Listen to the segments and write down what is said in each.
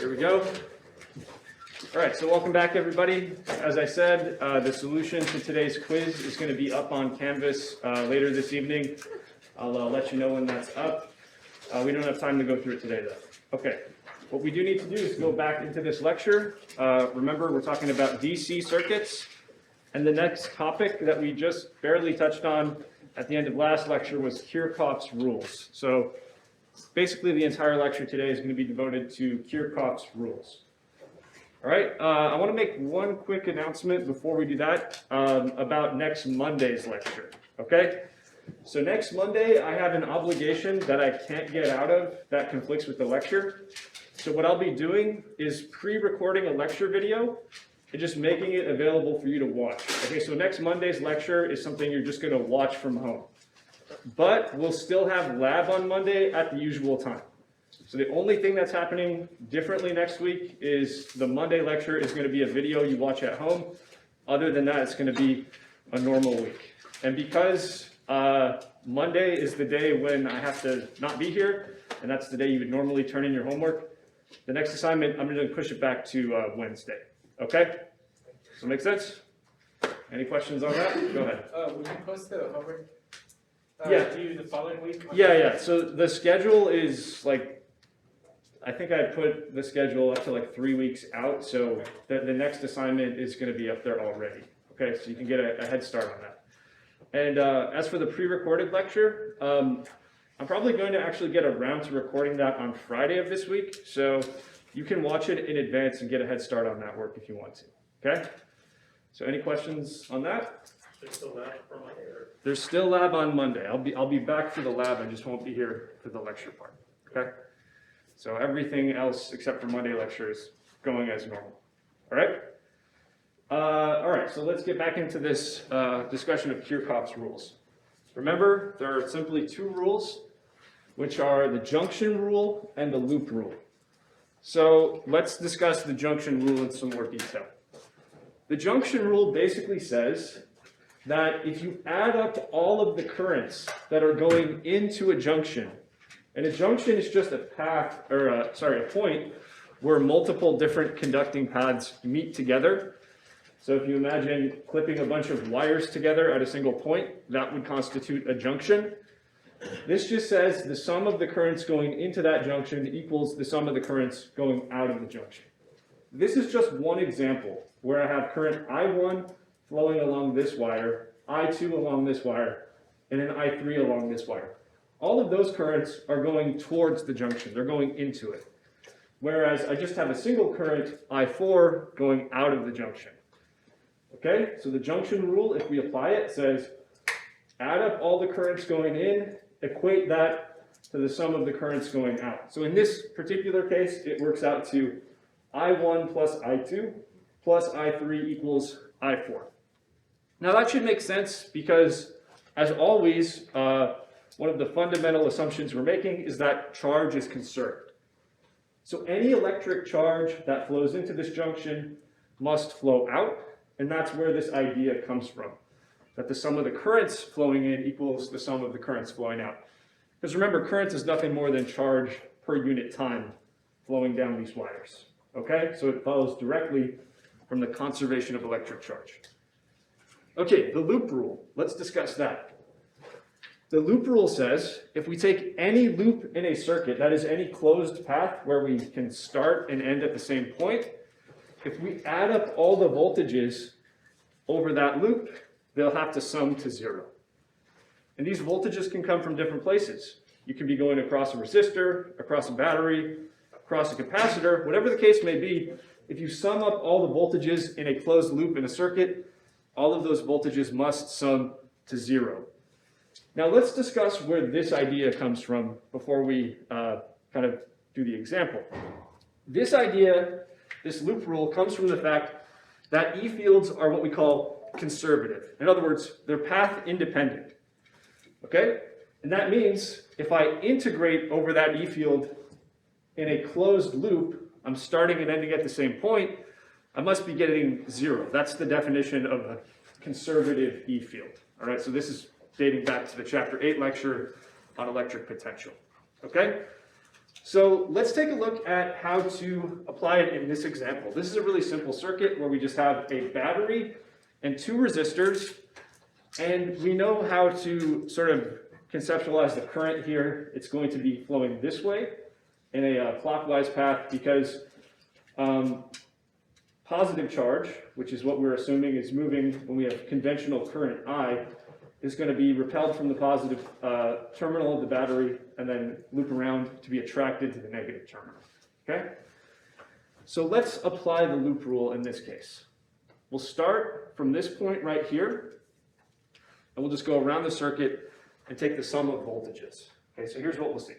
There we go. All right, so welcome back, everybody. As I said, the solution to today's quiz is going to be up on Canvas later this evening. I'll let you know when that's up. We don't have time to go through it today, though. Okay, what we do need to do is go back into this lecture. Remember, we're talking about DC circuits, and the next topic that we just barely touched on at the end of last lecture was Kirchhoff's rules. So basically, the entire lecture today is going to be devoted to Kirchhoff's rules. All right, I want to make one quick announcement before we do that about next Monday's lecture, okay? So next Monday, I have an obligation that I can't get out of that conflicts with the lecture. So what I'll be doing is pre-recording a lecture video and just making it available for you to watch. Okay, so next Monday's lecture is something you're just going to watch from home. But we'll still have lab on Monday at the usual time. So the only thing that's happening differently next week is the Monday lecture is going to be a video you watch at home. Other than that, it's going to be a normal week. And because Monday is the day when I have to not be here, and that's the day you would normally turn in your homework, the next assignment, I'm going to push it back to Wednesday. Okay? So make sense? Any questions on that? Go ahead. Will you post the homework? Yeah. Due the following week? Yeah. So the schedule is like, I think I put the schedule up to like 3 weeks out. So the next assignment is going to be up there already. Okay, so you can get a head start on that. And as for the pre-recorded lecture, I'm probably going to actually get around to recording that on Friday of this week. So you can watch it in advance and get a head start on that work if you want to. Okay? So any questions on that? There's still lab for Monday? Or? There's still lab on Monday. I'll be back for the lab. I just won't be here for the lecture part. Okay? So everything else except for Monday lecture is going as normal. All right? All right, so let's get back into this discussion of Kirchhoff's rules. Remember, there are simply two rules, which are the junction rule and the loop rule. So let's discuss the junction rule in some more detail. The junction rule basically says that if you add up all of the currents that are going into a junction, and a junction is just a path, or a point where multiple different conducting paths meet together. So if you imagine clipping a bunch of wires together at a single point, that would constitute a junction. This just says the sum of the currents going into that junction equals the sum of the currents going out of the junction. This is just one example where I have current I1 flowing along this wire, I2 along this wire, and then I3 along this wire. All of those currents are going towards the junction. They're going into it. Whereas I just have a single current, I4, going out of the junction. Okay, so the junction rule, if we apply it, says add up all the currents going in, equate that to the sum of the currents going out. So in this particular case, it works out to I1 plus I2 plus I3 equals I4. Now that should make sense because, as always, one of the fundamental assumptions we're making is that charge is conserved. So any electric charge that flows into this junction must flow out, and that's where this idea comes from, that the sum of the currents flowing in equals the sum of the currents flowing out. Because remember, currents is nothing more than charge per unit time flowing down these wires. Okay, so it follows directly from the conservation of electric charge. Okay, the loop rule, let's discuss that. The loop rule says if we take any loop in a circuit, that is any closed path where we can start and end at the same point, if we add up all the voltages over that loop, they'll have to sum to 0. And these voltages can come from different places. You can be going across a resistor, across a battery, across a capacitor, whatever the case may be. If you sum up all the voltages in a closed loop in a circuit, all of those voltages must sum to 0. Now let's discuss where this idea comes from before we kind of do the example. This idea, this loop rule, comes from the fact that E fields are what we call conservative. In other words, they're path independent. Okay? And that means if I integrate over that E field in a closed loop, I'm starting and ending at the same point, I must be getting 0. That's the definition of a conservative E field. All right, so this is dating back to the Chapter 8 lecture on electric potential. Okay? So let's take a look at how to apply it in this example. This is a really simple circuit where we just have a battery and two resistors, and we know how to sort of conceptualize the current here. It's going to be flowing this way in a clockwise path because positive charge, which is what we're assuming is moving when we have conventional current I, is going to be repelled from the positive terminal of the battery and then loop around to be attracted to the negative terminal. Okay? So let's apply the loop rule in this case. We'll start from this point right here, and we'll just go around the circuit and take the sum of voltages. Okay, so here's what we'll see.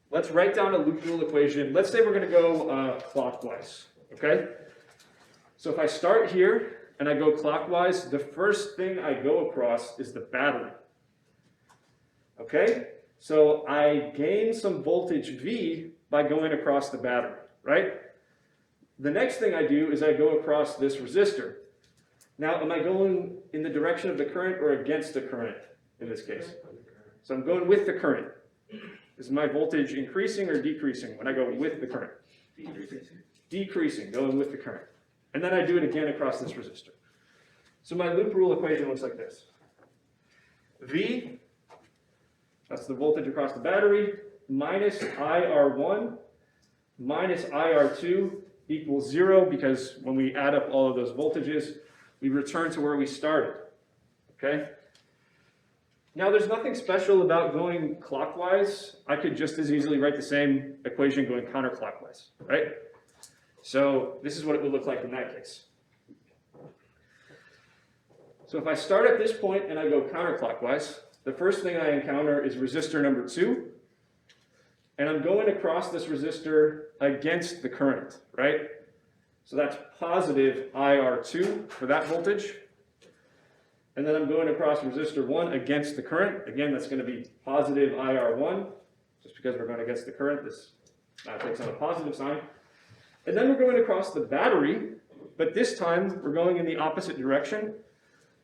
Let's write down a loop rule equation. Let's say we're going to go clockwise. Okay? So if I start here and I go clockwise, the first thing I go across is the battery. Okay? So I gain some voltage V by going across the battery, right? The next thing I do is I go across this resistor. Now, am I going in the direction of the current or against the current in this case? So I'm going with the current. Is my voltage increasing or decreasing when I go with the current? Decreasing. Decreasing, going with the current. And then I do it again across this resistor. So my loop rule equation looks like this. V, that's the voltage across the battery, minus IR1 minus IR2 equals 0, because when we add up all of those voltages, we return to where we started. Okay? Now there's nothing special about going clockwise. I could just as easily write the same equation going counterclockwise, right? So this is what it would look like in that case. So if I start at this point and I go counterclockwise, the first thing I encounter is resistor number 2. And I'm going across this resistor against the current, right? So that's positive IR2 for that voltage. And then I'm going across resistor 1 against the current. Again, that's going to be positive IR1. Just because we're going against the current, this takes on a positive sign. And then we're going across the battery, but this time we're going in the opposite direction.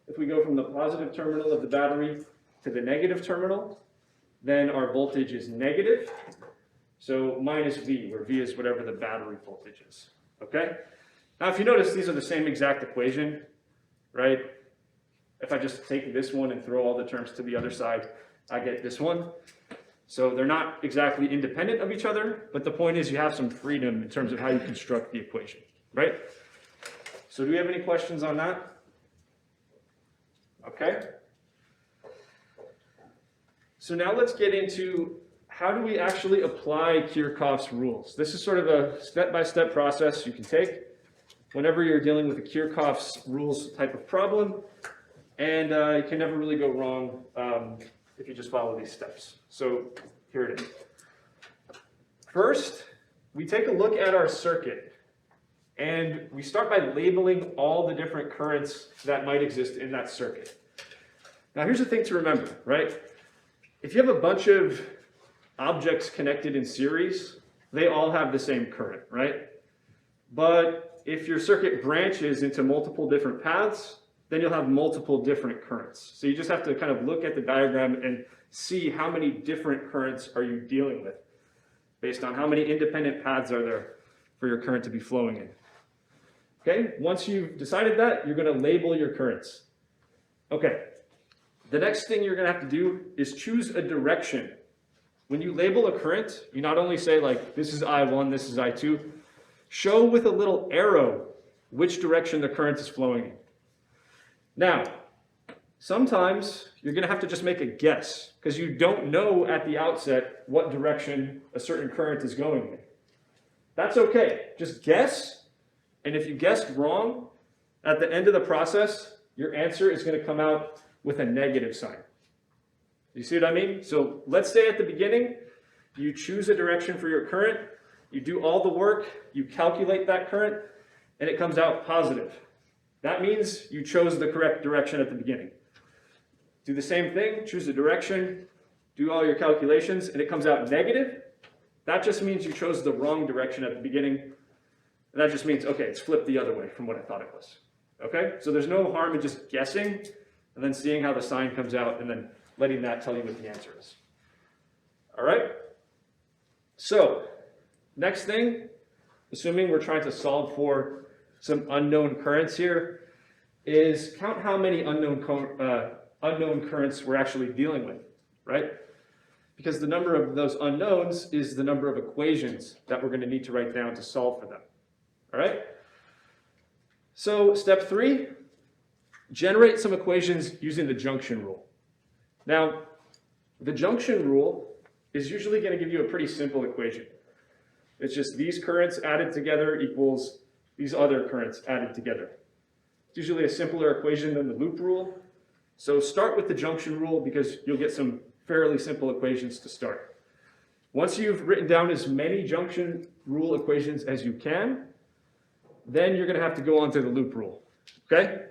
If we go from the positive terminal of the battery to the negative terminal, then our voltage is negative. So minus V, where V is whatever the battery voltage is. Okay? Now, if you notice, these are the same exact equation, right? If I just take this one and throw all the terms to the other side, I get this one. So they're not exactly independent of each other, but the point is you have some freedom in terms of how you construct the equation, right? So do we have any questions on that? Okay. So now let's get into how do we actually apply Kirchhoff's rules. This is sort of a step-by-step process you can take whenever you're dealing with a Kirchhoff's rules type of problem, and you can never really go wrong if you just follow these steps. So here it is. First, we take a look at our circuit, and we start by labeling all the different currents that might exist in that circuit. Now here's the thing to remember, right? If you have a bunch of objects connected in series, they all have the same current, right? But if your circuit branches into multiple different paths, then you'll have multiple different currents. So you just have to kind of look at the diagram and see how many different currents are you dealing with based on how many independent paths are there for your current to be flowing in. Okay, once you've decided that, you're going to label your currents. Okay, the next thing you're going to have to do is choose a direction. When you label a current, you not only say like, this is I1, this is I2, show with a little arrow which direction the current is flowing in. Now, sometimes you're going to have to just make a guess because you don't know at the outset what direction a certain current is going in. That's okay. Just guess, and if you guessed wrong, at the end of the process, your answer is going to come out with a negative sign. You see what I mean? So let's say at the beginning, you choose a direction for your current, you do all the work, you calculate that current, and it comes out positive. That means you chose the correct direction at the beginning. Do the same thing, choose a direction, do all your calculations, and it comes out negative. That just means you chose the wrong direction at the beginning. And that just means, okay, it's flipped the other way from what I thought it was. Okay? So there's no harm in just guessing and then seeing how the sign comes out and then letting that tell you what the answer is. All right? So, next thing, assuming we're trying to solve for some unknown currents here, is count how many unknown currents we're actually dealing with, right? Because the number of those unknowns is the number of equations that we're going to need to write down to solve for them, all right? So step 3, generate some equations using the junction rule. Now, the junction rule is usually going to give you a pretty simple equation. It's just these currents added together equals these other currents added together. It's usually a simpler equation than the loop rule. So start with the junction rule because you'll get some fairly simple equations to start. Once you've written down as many junction rule equations as you can, then you're going to have to go on to the loop rule, okay?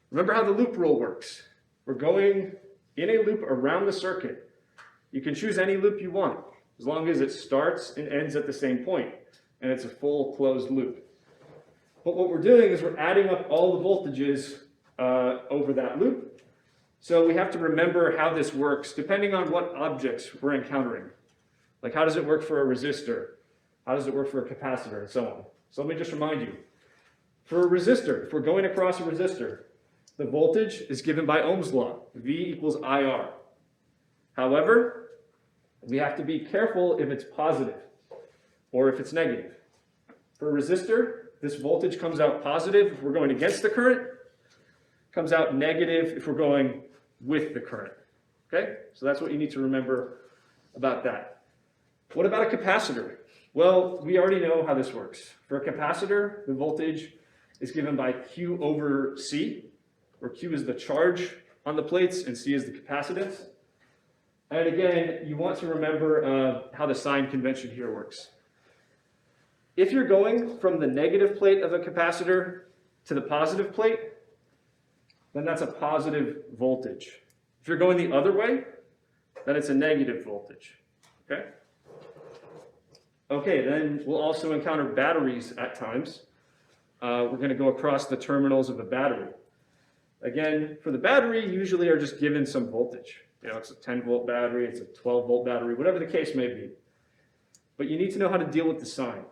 Remember how the loop rule works. We're going in a loop around the circuit. You can choose any loop you want, as long as it starts and ends at the same point, and it's a full closed loop. But what we're doing is we're adding up all the voltages over that loop. So we have to remember how this works depending on what objects we're encountering. Like how does it work for a resistor? How does it work for a capacitor, and so on. So let me just remind you. For a resistor, if we're going across a resistor, the voltage is given by Ohm's law, V equals IR. However, we have to be careful if it's positive or if it's negative. For a resistor, this voltage comes out positive if we're going against the current, comes out negative if we're going with the current. Okay? So that's what you need to remember about that. What about a capacitor? Well, we already know how this works. For a capacitor, the voltage is given by Q over C, where Q is the charge on the plates and C is the capacitance. And again, you want to remember how the sign convention here works. If you're going from the negative plate of a capacitor to the positive plate, then that's a positive voltage. If you're going the other way, then it's a negative voltage, okay? Okay, then we'll also encounter batteries at times. We're going to go across the terminals of the battery. Again, for the battery, you usually are just given some voltage. You know, it's a 10-volt battery, it's a 12-volt battery, whatever the case may be. But you need to know how to deal with the sign.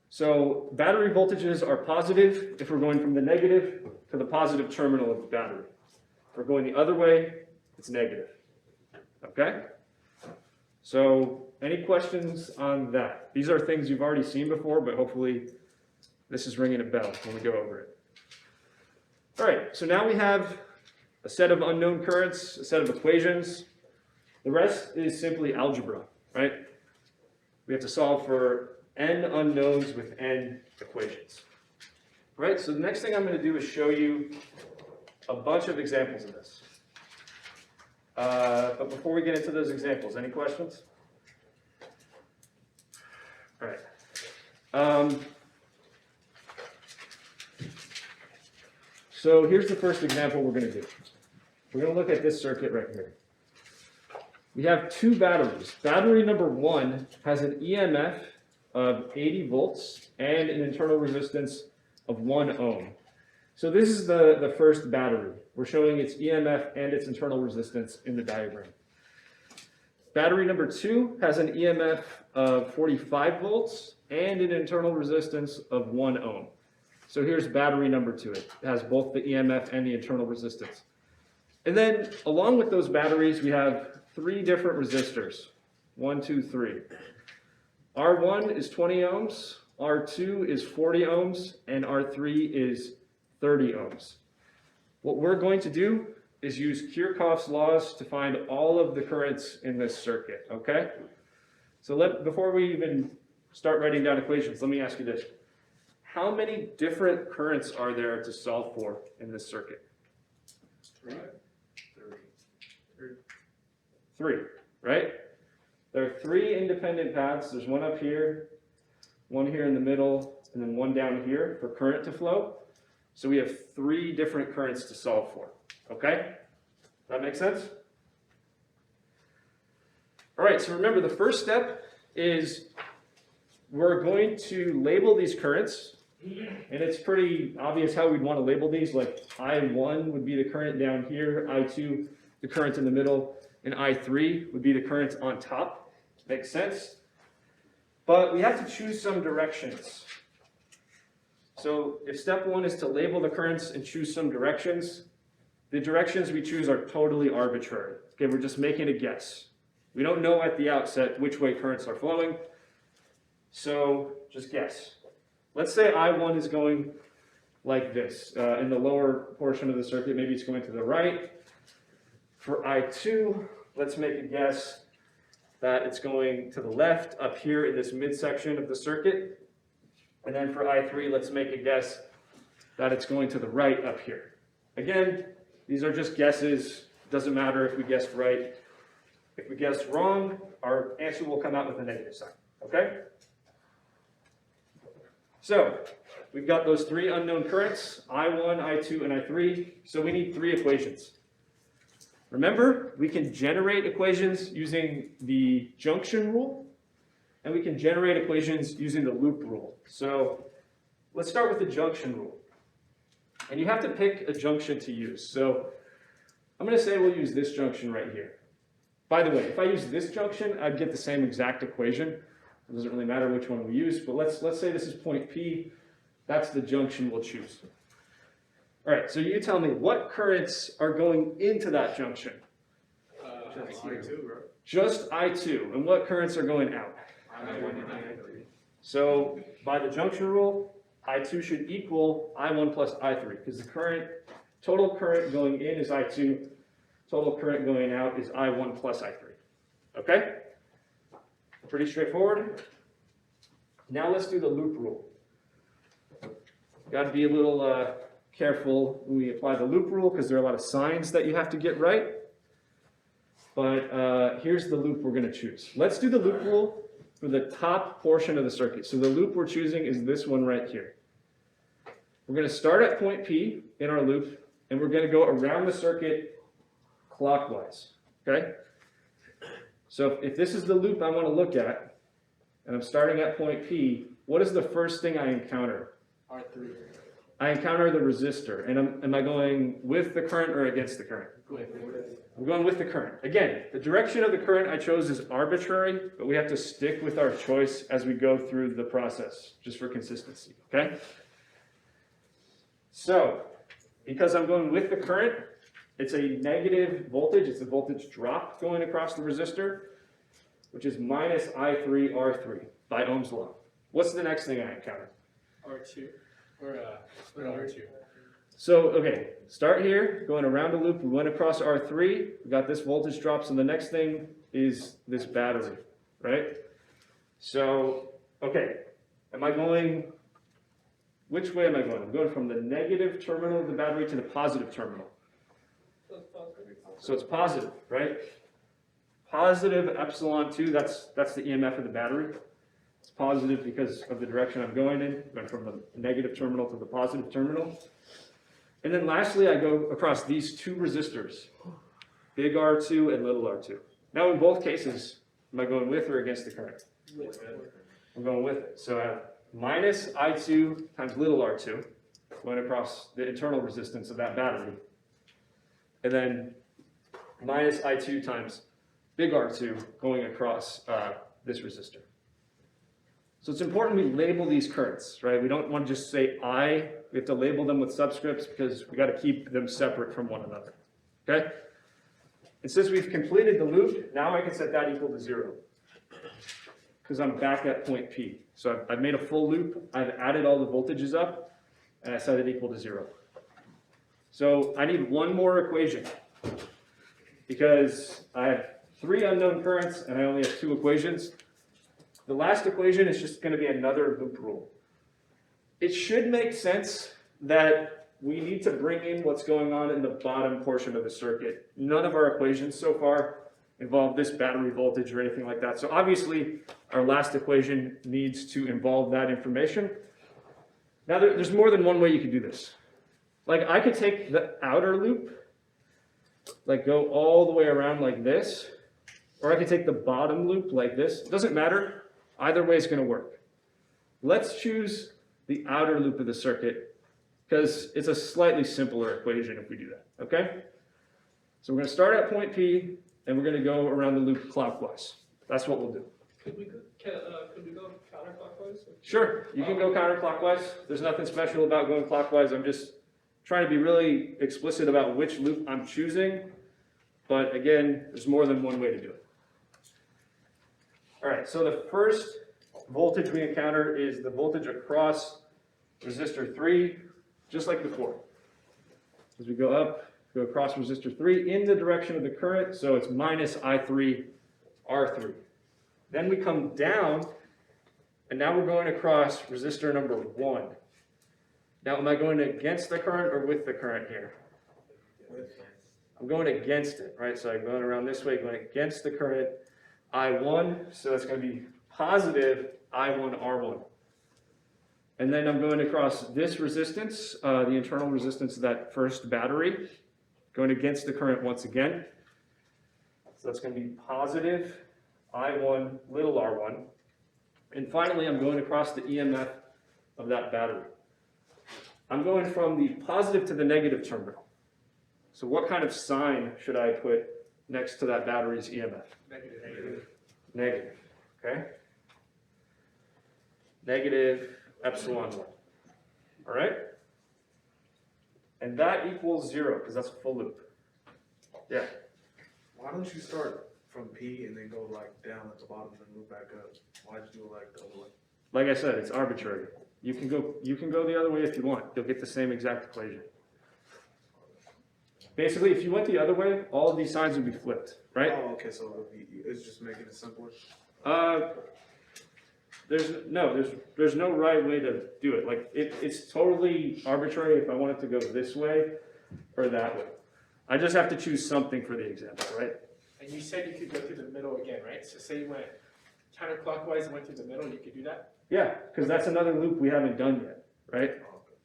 So battery voltages are positive if we're going from the negative to the positive terminal of the battery. If we're going the other way, it's negative. Okay? So any questions on that? These are things you've already seen before, but hopefully this is ringing a bell when we go over it. All right, so now we have a set of unknown currents, a set of equations. The rest is simply algebra, right? We have to solve for n unknowns with n equations. All right, so the next thing I'm going to do is show you a bunch of examples of this. But before we get into those examples, any questions? All right. So here's the first example we're going to do. We're going to look at this circuit right here. We have two batteries. Battery number 1 has an EMF of 80 volts and an internal resistance of 1 ohm. So this is the first battery. We're showing its EMF and its internal resistance in the diagram. Battery number 2 has an EMF of 45 volts and an internal resistance of 1 ohm. So here's battery number 2. It has both the EMF and the internal resistance. And then along with those batteries, we have 3 different resistors. 1, 2, 3. R1 is 20 ohms, R2 is 40 ohms, and R3 is 30 ohms. What we're going to do is use Kirchhoff's laws to find all of the currents in this circuit, okay? So before we even start writing down equations, let me ask you this. How many different currents are there to solve for in this circuit? 3, right? There are 3 independent paths. There's one up here, one here in the middle, and then one down here for current to flow. So we have 3 different currents to solve for, okay? That make sense? All right, so remember the first step is we're going to label these currents, and it's pretty obvious how we'd want to label these, like I1 would be the current down here, I2 the current in the middle, and I3 would be the current on top. Makes sense? But we have to choose some directions. So if step one is to label the currents and choose some directions, the directions we choose are totally arbitrary. Okay, we're just making a guess. We don't know at the outset which way currents are flowing, so just guess. Let's say I1 is going like this. In the lower portion of the circuit, maybe it's going to the right. For I2, let's make a guess that it's going to the left up here in this midsection of the circuit. And then for I3, let's make a guess that it's going to the right up here. Again, these are just guesses. Doesn't matter if we guessed right. If we guessed wrong, our answer will come out with a negative sign, okay? So we've got those three unknown currents, I1, I2, and I3. So we need three equations. Remember, we can generate equations using the junction rule, and we can generate equations using the loop rule. So let's start with the junction rule. And you have to pick a junction to use. So I'm going to say we'll use this junction right here. By the way, if I use this junction, I'd get the same exact equation. It doesn't really matter which one we use, but let's say this is point P. That's the junction we'll choose. All right, so you tell me what currents are going into that junction? I2, bro. Just I2. And what currents are going out? I1 and I3. So by the junction rule, I2 should equal I1 plus I3, because the total current going in is I2, total current going out is I1 plus I3. Okay? Pretty straightforward. Now let's do the loop rule. Got to be a little careful when we apply the loop rule, because there are a lot of signs that you have to get right. But here's the loop we're going to choose. Let's do the loop rule for the top portion of the circuit. So the loop we're choosing is this one right here. We're going to start at point P in our loop, and we're going to go around the circuit clockwise. Okay? So if this is the loop I want to look at, and I'm starting at point P, what is the first thing I encounter? R3. I encounter the resistor. And am I going with the current or against the current? I'm going with the current. Again, the direction of the current I chose is arbitrary, but we have to stick with our choice as we go through the process, just for consistency, okay? So, because I'm going with the current, it's a negative voltage, it's a voltage drop going across the resistor, which is minus I3 R3 by Ohm's law. What's the next thing I encounter? R2. Or R2. So, okay, start here, going around a loop, we went across R3, we got this voltage drop, so the next thing is this battery, right? So, okay, which way am I going? I'm going from the negative terminal of the battery to the positive terminal. So it's positive, right? Positive epsilon 2, that's the EMF of the battery. It's positive because of the direction I'm going in, going from the negative terminal to the positive terminal. And then lastly, I go across these two resistors, big R2 and little R2. Now in both cases, am I going with or against the current? I'm going with it. So I have minus I2 times little R2 going across the internal resistance of that battery. And then minus I2 times big R2 going across this resistor. So it's important we label these currents, right? We don't want to just say I. We have to label them with subscripts because we got to keep them separate from one another, okay? And since we've completed the loop, now I can set that equal to 0 because I'm back at point P. So I've made a full loop, I've added all the voltages up, and I set it equal to 0. So I need one more equation because I have 3 unknown currents and I only have 2 equations. The last equation is just going to be another loop rule. It should make sense that we need to bring in what's going on in the bottom portion of the circuit. None of our equations so far involve this battery voltage or anything like that. So obviously, our last equation needs to involve that information. Now, there's more than one way you could do this. Like, I could take the outer loop, like go all the way around like this, or I could take the bottom loop like this. It doesn't matter. Either way is going to work. Let's choose the outer loop of the circuit because it's a slightly simpler equation if we do that, okay? So we're going to start at point P and we're going to go around the loop clockwise. That's what we'll do. Could we go counterclockwise? Sure, you can go counterclockwise. There's nothing special about going clockwise. I'm just trying to be really explicit about which loop I'm choosing. But again, there's more than one way to do it. All right, so the first voltage we encounter is the voltage across resistor 3, just like before. As we go up, go across resistor 3 in the direction of the current, so it's minus I3 R3. Then we come down, and now we're going across resistor number 1. Now, am I going against the current or with the current here? I'm going against it, right? So I'm going around this way, going against the current I1, so that's going to be positive I1 R1. And then I'm going across this resistance, the internal resistance of that first battery, going against the current once again. So that's going to be positive I1 little r1. And finally, I'm going across the EMF of that battery. I'm going from the positive to the negative terminal. So what kind of sign should I put next to that battery's EMF? Negative. Negative, okay? Negative epsilon 1, all right? And that equals 0, because that's a full loop. Yeah, Why don't you start from P and then go like down at the bottom and move back up? Why'd you do it like the other way? like I said, it's arbitrary. You can go the other way if you want. You'll get the same exact equation. Basically, if you went the other way, all of these signs would be flipped, right? Oh, okay, so it's just making it simpler? There's no right way to do it. Like it's totally arbitrary if I want it to go this way or that way. I just have to choose something for the example, right? And you said you could go through the middle again, right? So say you went counterclockwise and went through the middle, you could do that? Yeah, because that's another loop we haven't done yet, right? Oh, okay.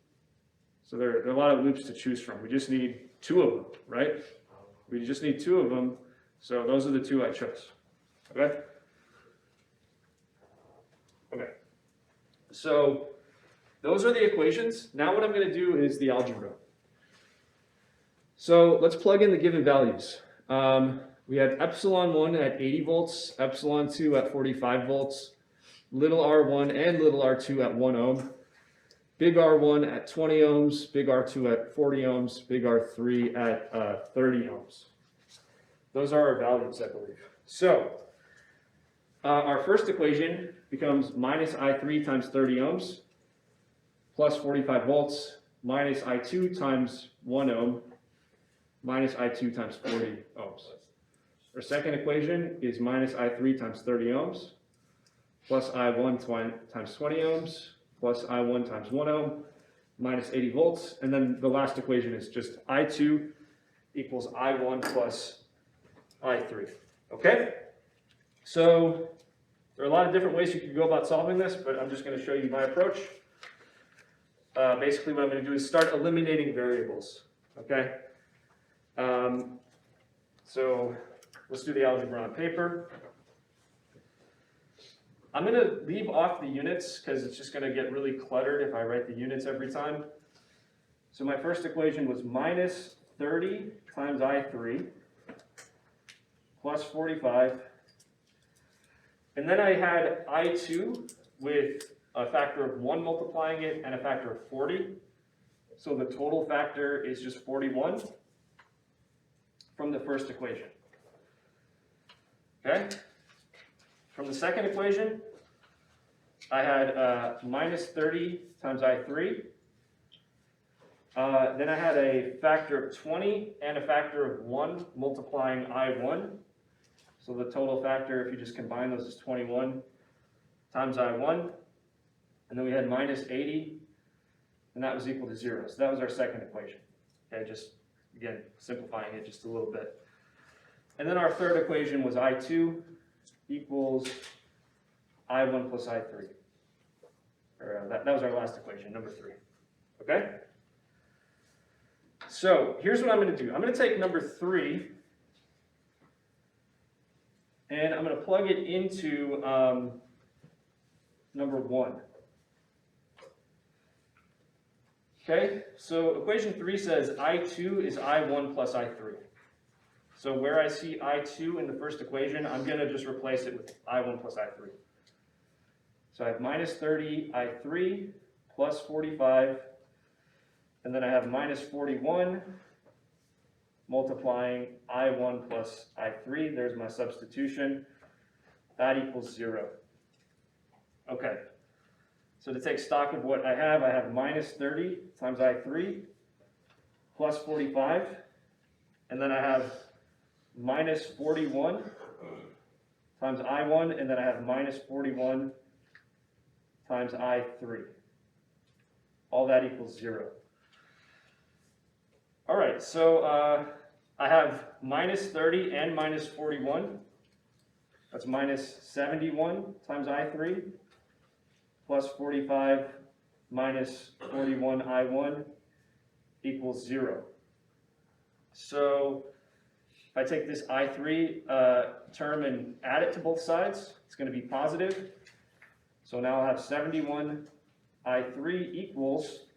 So there are a lot of loops to choose from. We just need 2 of them, right? We just need 2 of them. So those are the 2 I chose. Okay? Okay. So those are the equations. Now what I'm going to do is the algebra. So let's plug in the given values. We had epsilon 1 at 80 volts, epsilon 2 at 45 volts, little r1 and little r2 at 1 ohm, big R1 at 20 ohms, big R2 at 40 ohms, big R3 at 30 ohms. Those are our values, I believe. So our first equation becomes minus I3 times 30 ohms plus 45 volts minus I2 times 1 ohm minus I2 times 40 ohms. Our second equation is minus I3 times 30 ohms plus I1 times 20 ohms plus I1 times 1 ohm minus 80 volts. And then the last equation is just I2 equals I1 plus I3. Okay? So there are a lot of different ways you could go about solving this, but I'm just going to show you my approach. Basically what I'm going to do is start eliminating variables. Okay? So let's do the algebra on paper. I'm going to leave off the units because it's just going to get really cluttered if I write the units every time. So my first equation was minus 30 times I3 plus 45. And then I had I2 with a factor of 1 multiplying it and a factor of 40. So the total factor is just 41 from the first equation. Okay? From the second equation, I had minus 30 times I3. Then I had a factor of 20 and a factor of 1 multiplying I1. So the total factor, if you just combine those, is 21 times I1. And then we had minus 80, and that was equal to 0. So that was our second equation. Okay, just, again, simplifying it just a little bit. And then our third equation was I2 equals I1 plus I3. Or, that was our last equation, number 3. Okay? So here's what I'm going to do. I'm going to take number 3, and I'm going to plug it into number 1. Okay? So equation 3 says I2 is I1 plus I3. So where I see I2 in the first equation, I'm going to just replace it with I1 plus I3. So I have minus 30 I3 plus 45, and then I have minus 41 multiplying I1 plus I3. There's my substitution. That equals 0. Okay. So to take stock of what I have minus 30 times I3 plus 45, and then I have minus 41 times I1, and then I have minus 41 times I3. All that equals 0. All right, so I have minus 30 and minus 41. That's minus 71 times I3 plus 45 minus 41 I1 equals 0. So if I take this I3 term and add it to both sides, it's going to be positive. So now I'll have 71 I3 equals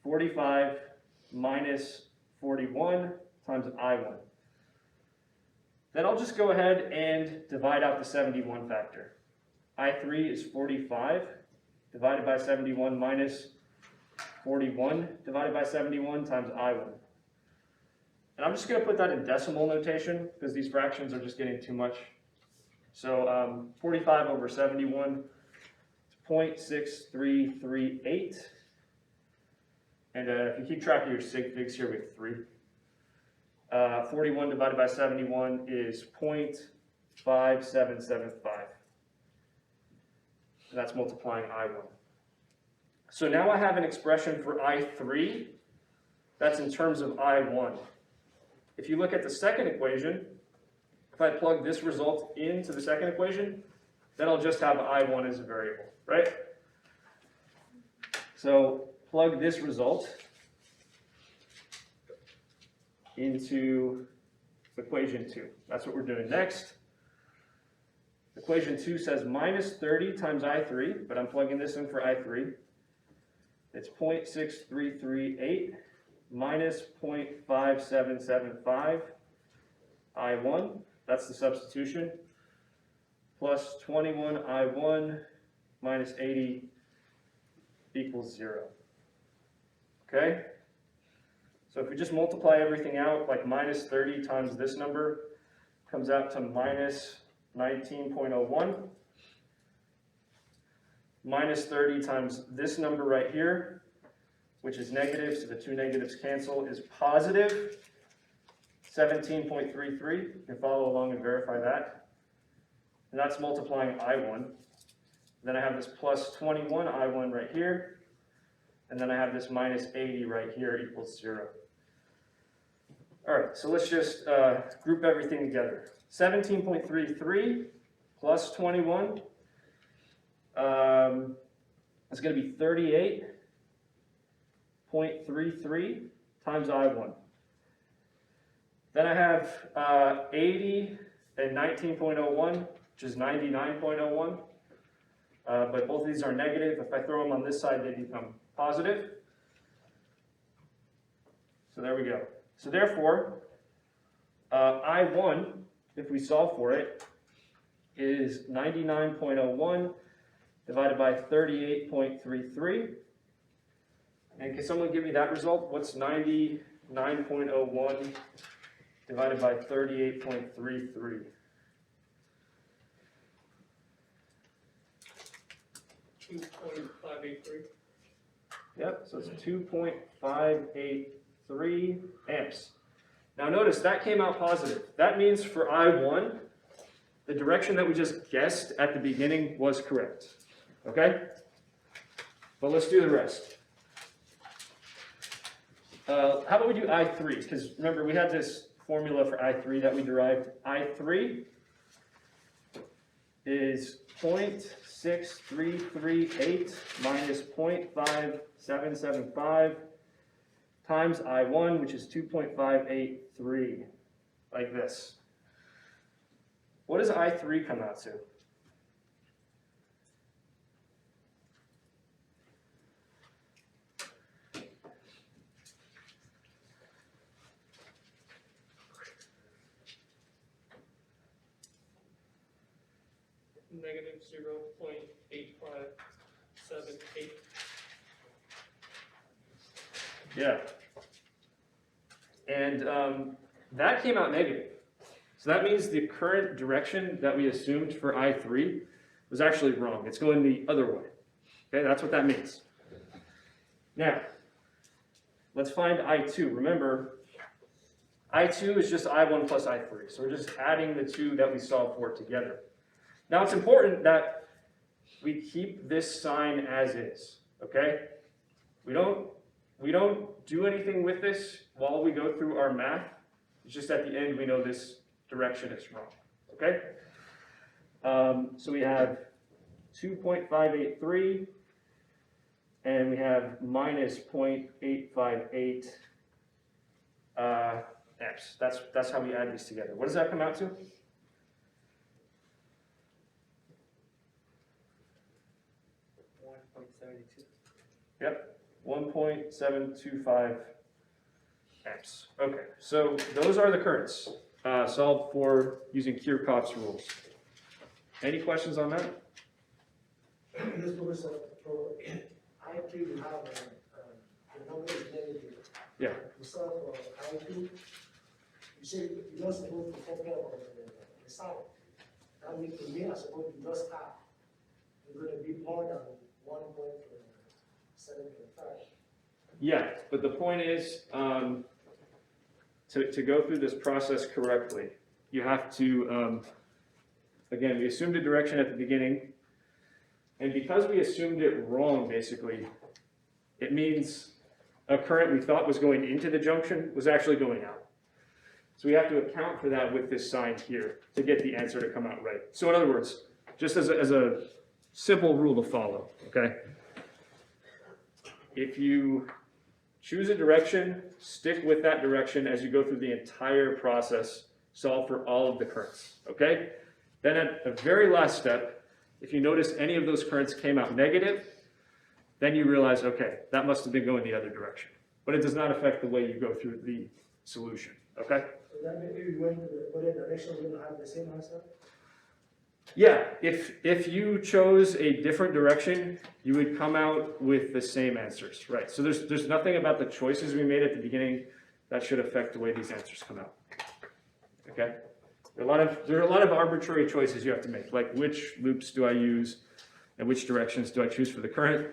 45 minus 41 times I1. Then I'll just go ahead and divide out the 71 factor. I3 is 45 divided by 71 minus 41 divided by 71 times I1. And I'm just going to put that in decimal notation because these fractions are just getting too much. So 45 over 71 is 0.6338. And if you keep track of your sig figs here, we have 3. 41 divided by 71 is 0.5775. And that's multiplying I1. So now I have an expression for I3 that's in terms of I1. If you look at the second equation, if I plug this result into the second equation, then I'll just have I1 as a variable, right? So plug this result into equation 2. That's what we're doing next. Equation 2 says minus 30 times I3, but I'm plugging this in for I3. It's 0.6338 minus 0.5775 I1. That's the substitution. Plus 21 I1 minus 80 equals 0. Okay? So if we just multiply everything out, like minus 30 times this number comes out to minus 19.01. Minus 30 times this number right here, which is negative, so the two negatives cancel, is positive 17.33. You can follow along and verify that. And that's multiplying I1. Then I have this plus 21 I1 right here. And then I have this minus 80 right here equals 0. All right, so let's just group everything together. 17.33 plus 21 is going to be 38.33 times I1. Then I have 80 and 19.01, which is 99.01. But both of these are negative. If I throw them on this side, they become positive. So there we go. So therefore, I1, if we solve for it, is 99.01 divided by 38.33. And can someone give me that result? What's 99.01 divided by 38.33? 2.583. Yep, so it's 2.583 amps. Now notice that came out positive. That means for I1, the direction that we just guessed at the beginning was correct. Okay? But let's do the rest. How about we do I3? Because remember, we had this formula for I3 that we derived. I3 is 0.6338 minus 0.5775 times I1, which is 2.583, like this. What does I3 come out to? negative 0.8578. Yeah. And that came out negative. So that means the current direction that we assumed for I3 was actually wrong. It's going the other way. Okay, that's what that means. Now, let's find I2. Remember, I2 is just I1 plus I3. So we're just adding the two that we solved for together. Now it's important that we keep this sign as is. Okay? We don't do anything with this while we go through our math. It's just at the end we know this direction is wrong. Okay? So we have 2.583 and we have minus 0.858 amps. That's how we add these together. What does that come out to? Yep, 1.725 amps. Okay, so those are the currents solved for using Kirchhoff's rules. Any questions on that? This was for I2, you have the number is negative. Yeah. You solve for I2, you say you're not supposed to compare on the side. That means to me, I suppose you just have. You're going to be more than 1.725. Yeah, but the point is, to go through this process correctly, you have to, again, we assumed a direction at the beginning, and because we assumed it wrong, basically, it means a current we thought was going into the junction was actually going out. So we have to account for that with this sign here to get the answer to come out right. So in other words, just as a simple rule to follow, okay? If you choose a direction, stick with that direction as you go through the entire process, solve for all of the currents, okay? Then at the very last step, if you notice any of those currents came out negative, then you realize, okay, that must have been going the other direction. But it does not affect the way you go through the solution, okay? So that means if you went to the other direction, you're going to have the same answer? Yeah, if you chose a different direction, you would come out with the same answers, right? So there's nothing about the choices we made at the beginning that should affect the way these answers come out, okay? There are a lot of arbitrary choices you have to make, like which loops do I use and which directions do I choose for the current.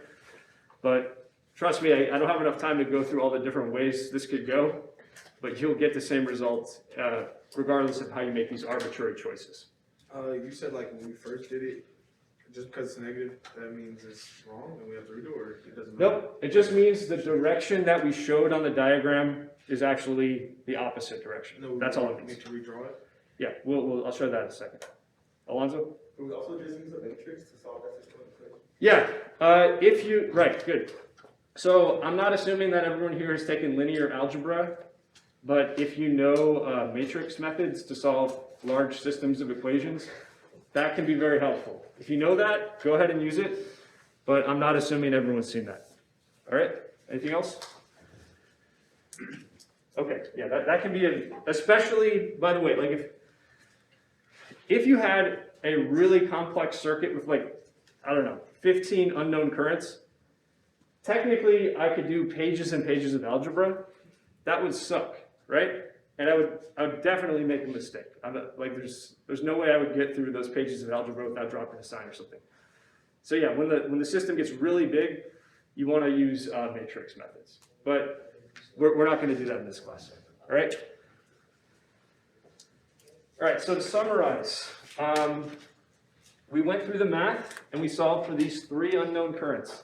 But trust me, I don't have enough time to go through all the different ways this could go, but you'll get the same result regardless of how you make these arbitrary choices. You said like when we first did it, just because it's negative, that means it's wrong and we have to redo it, or it doesn't matter? Nope, it just means the direction that we showed on the diagram is actually the opposite direction. No, That's all it we means. need to redraw it. Yeah, I'll show that in a second. Alonzo? We also just use a matrix to solve that system equation. Yeah, right, good. So I'm not assuming that everyone here has taken linear algebra, but if you know matrix methods to solve large systems of equations, that can be very helpful. If you know that, go ahead and use it, but I'm not assuming everyone's seen that. All right, anything else? Okay, yeah, that can be, especially, by the way, like if you had a really complex circuit with like, I don't know, 15 unknown currents, technically I could do pages and pages of algebra. That would suck, right? And I would definitely make a mistake. There's no way I would get through those pages of algebra without dropping a sign or something. So yeah, when the system gets really big, you want to use matrix methods. But we're not going to do that in this class. All right? All right, so to summarize, we went through the math and we solved for these three unknown currents.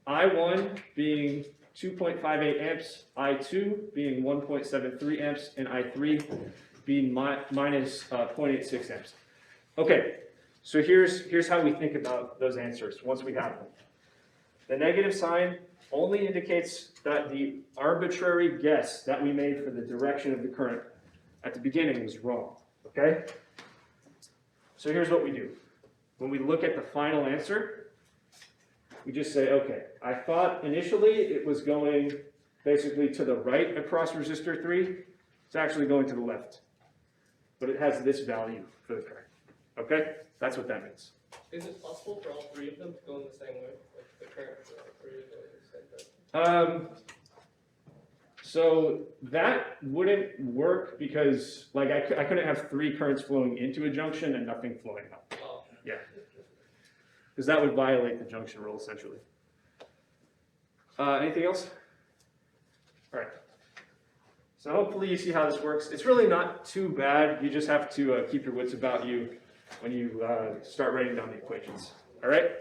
I1 being 2.58 amps, I2 being 1.73 amps, and I3 being minus 0.86 amps. Okay, so here's how we think about those answers once we have them. The negative sign only indicates that the arbitrary guess that we made for the direction of the current at the beginning was wrong, okay? So here's what we do. When we look at the final answer, we just say, okay, I thought initially it was going basically to the right across resistor 3. It's actually going to the left. But it has this value for the current. Okay? That's what that means. Is it possible for all three of them to go in the same way, like the current for all three of them at the same time? So that wouldn't work because like I couldn't have 3 currents flowing into a junction and nothing flowing out. Oh, Because that would violate the junction rule essentially. Anything else? All right. So hopefully you see how this works. It's really not too bad. You just have to keep your wits about you when you start writing down the equations. All right?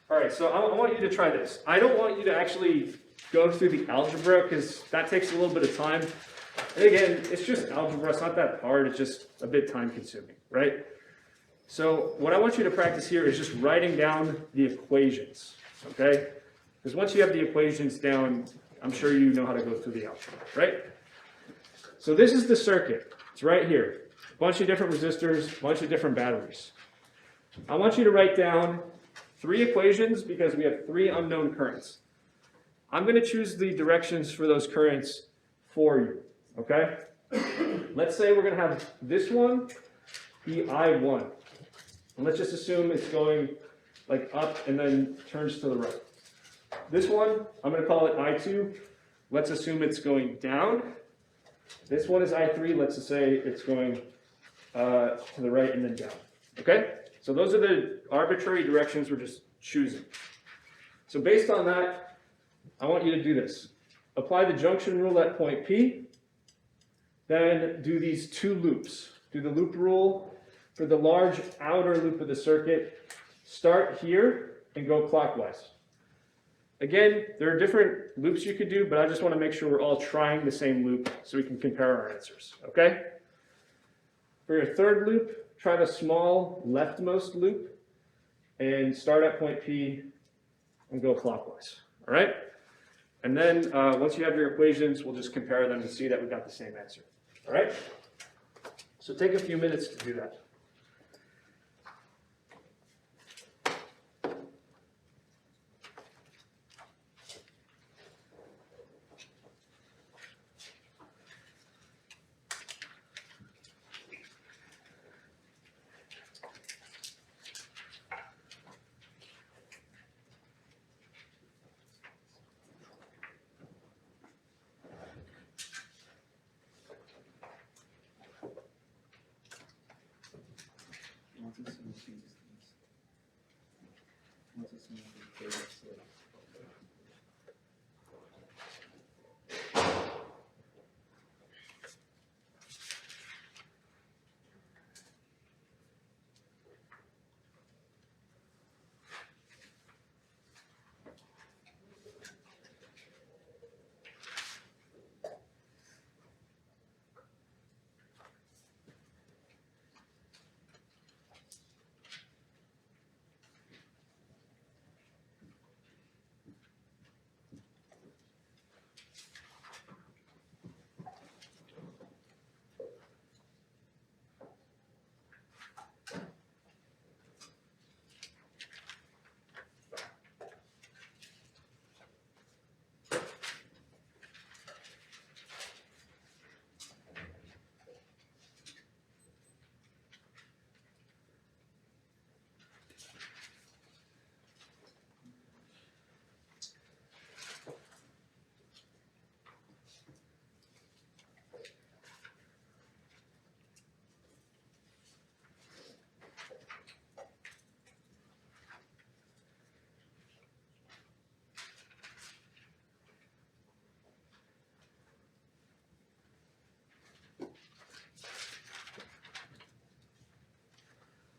All right, so I want you to try this. I don't want you to actually go through the algebra because that takes a little bit of time. And again, it's just algebra. It's not that hard. It's just a bit time consuming, right? So what I want you to practice here is just writing down the equations, okay? Because once you have the equations down, I'm sure you know how to go through the algebra, right? So this is the circuit. It's right here. A bunch of different resistors, a bunch of different batteries. I want you to write down 3 equations because we have 3 unknown currents. I'm going to choose the directions for those currents for you, okay? Let's say we're going to have this one be I1. And let's just assume it's going like up and then turns to the right. This one, I'm going to call it I2. Let's assume it's going down. This one is I3. Let's just say it's going to the right and then down. Okay? So those are the arbitrary directions we're just choosing. So based on that, I want you to do this. Apply the junction rule at point P. Then do these 2 loops. Do the loop rule for the large outer loop of the circuit. Start here and go clockwise. Again, there are different loops you could do, but I just want to make sure we're all trying the same loop so we can compare our answers, okay? For your third loop, try the small leftmost loop and start at point P and go clockwise, all right? And then once you have your equations, we'll just compare them and see that we got the same answer, all right? So take a few minutes to do that.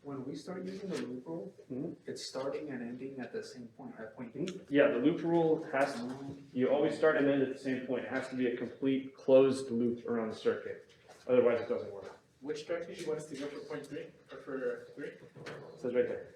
When we start using the loop rule, it's starting and ending at the same point, at point B. Yeah, the loop rule has to, you always start and end at the same point. It has to be a complete closed loop around the circuit. Otherwise, it doesn't work. Which direction do you want us to go for point 3, or for 3? It says right there.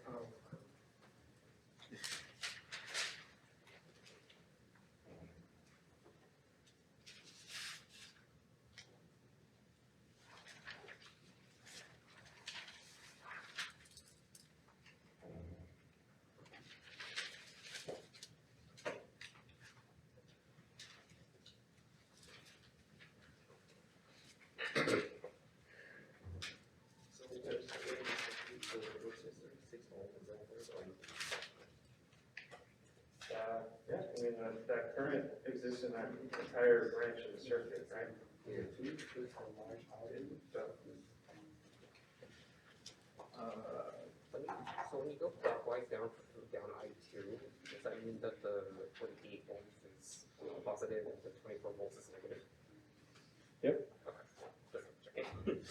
that current exists in that entire branch of the circuit, right? So when you go clockwise down I2, does that mean that the 28 volts is positive and the 24 volts is negative? Yep. Okay. Just checking.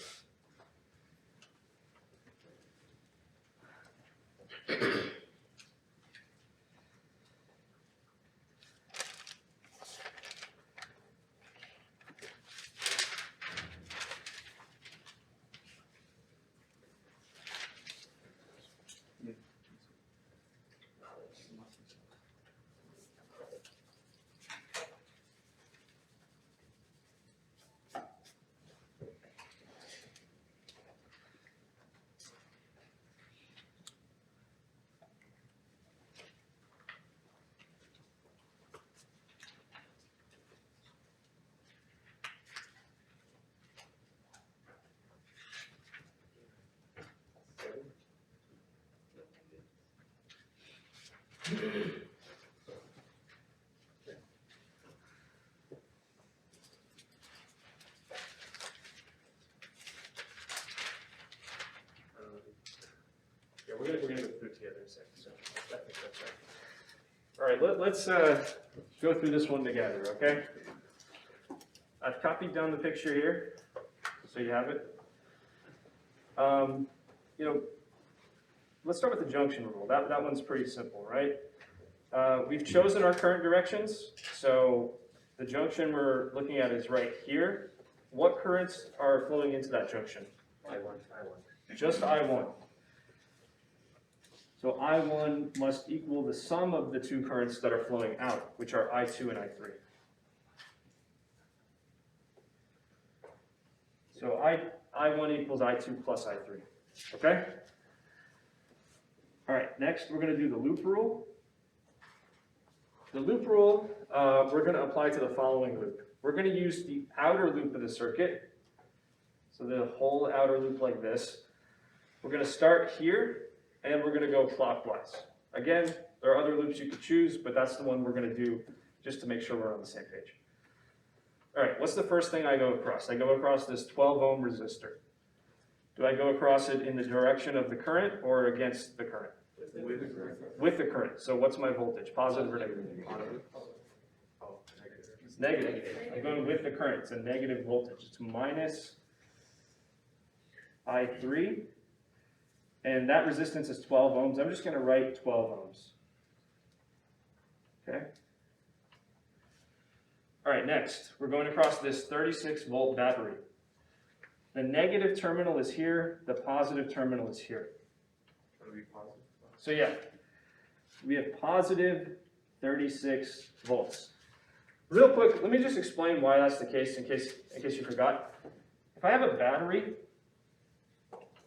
Yeah, we're gonna go through it together in a second, so I think that's right. All right, let's go through this one together, okay? I've copied down the picture here, so you have it. You know, let's start with the junction rule. That one's pretty simple, right? We've chosen our current directions, so the junction we're looking at is right here. What currents are flowing into that junction? I1. Just I1. So I1 must equal the sum of the two currents that are flowing out, which are I2 and I3. So I1 equals I2 plus I3, okay? All right, next we're gonna do the loop rule. The loop rule, we're gonna apply to the following loop. We're gonna use the outer loop of the circuit, so the whole outer loop like this. We're gonna start here, and we're gonna go clockwise. Again, there are other loops you could choose, but that's the one we're gonna do just to make sure we're on the same page. All right, what's the first thing I go across? I go across this 12 ohm resistor. Do I go across it in the direction of the current or against the current? With the current. So what's my voltage, positive or negative? Oh, negative. It's negative. I'm going with the current. It's a negative voltage. It's minus I3. And that resistance is 12 ohms. I'm just going to write 12 ohms. Okay? All right, next, we're going across this 36 volt battery. The negative terminal is here. The positive terminal is here. Gonna be positive. So yeah, we have positive 36 volts. Real quick, let me just explain why that's the case in case you forgot. If I have a battery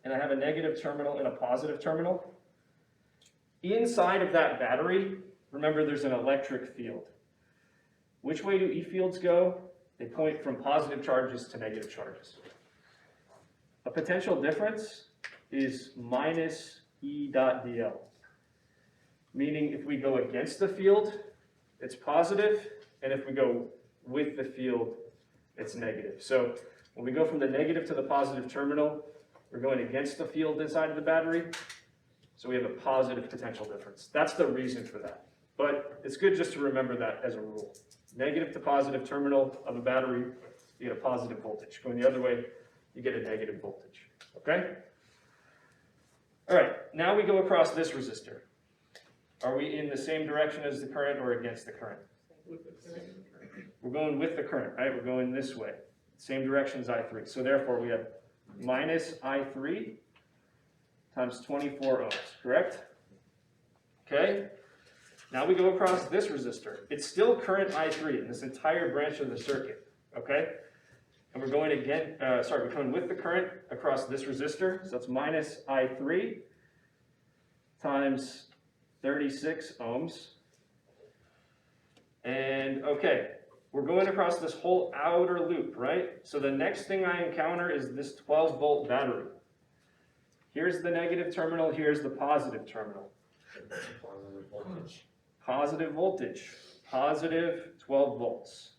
and I have a negative terminal and a positive terminal, inside of that battery, remember there's an electric field. Which way do E fields go? They point from positive charges to negative charges. A potential difference is minus E dot dl. Meaning if we go against the field, it's positive, and if we go with the field, it's negative. So when we go from the negative to the positive terminal, we're going against the field inside of the battery, so we have a positive potential difference. That's the reason for that. But it's good just to remember that as a rule. Negative to positive terminal of a battery, you get a positive voltage. Going the other way, you get a negative voltage. Okay? All right, now we go across this resistor. Are we in the same direction as the current or against the current? We're going with the current, right? We're going this way. Same direction as I3. So therefore, we have minus I3 times 24 ohms, correct? Okay. Now we go across this resistor. It's still current I3 in this entire branch of the circuit, okay? And we're going again, we're going with the current across this resistor. So it's minus I3 times 36 ohms. And okay, we're going across this whole outer loop, right? So the next thing I encounter is this 12 volt battery. Here's the negative terminal, here's the positive terminal. Positive voltage. Positive voltage. positive 12 volts.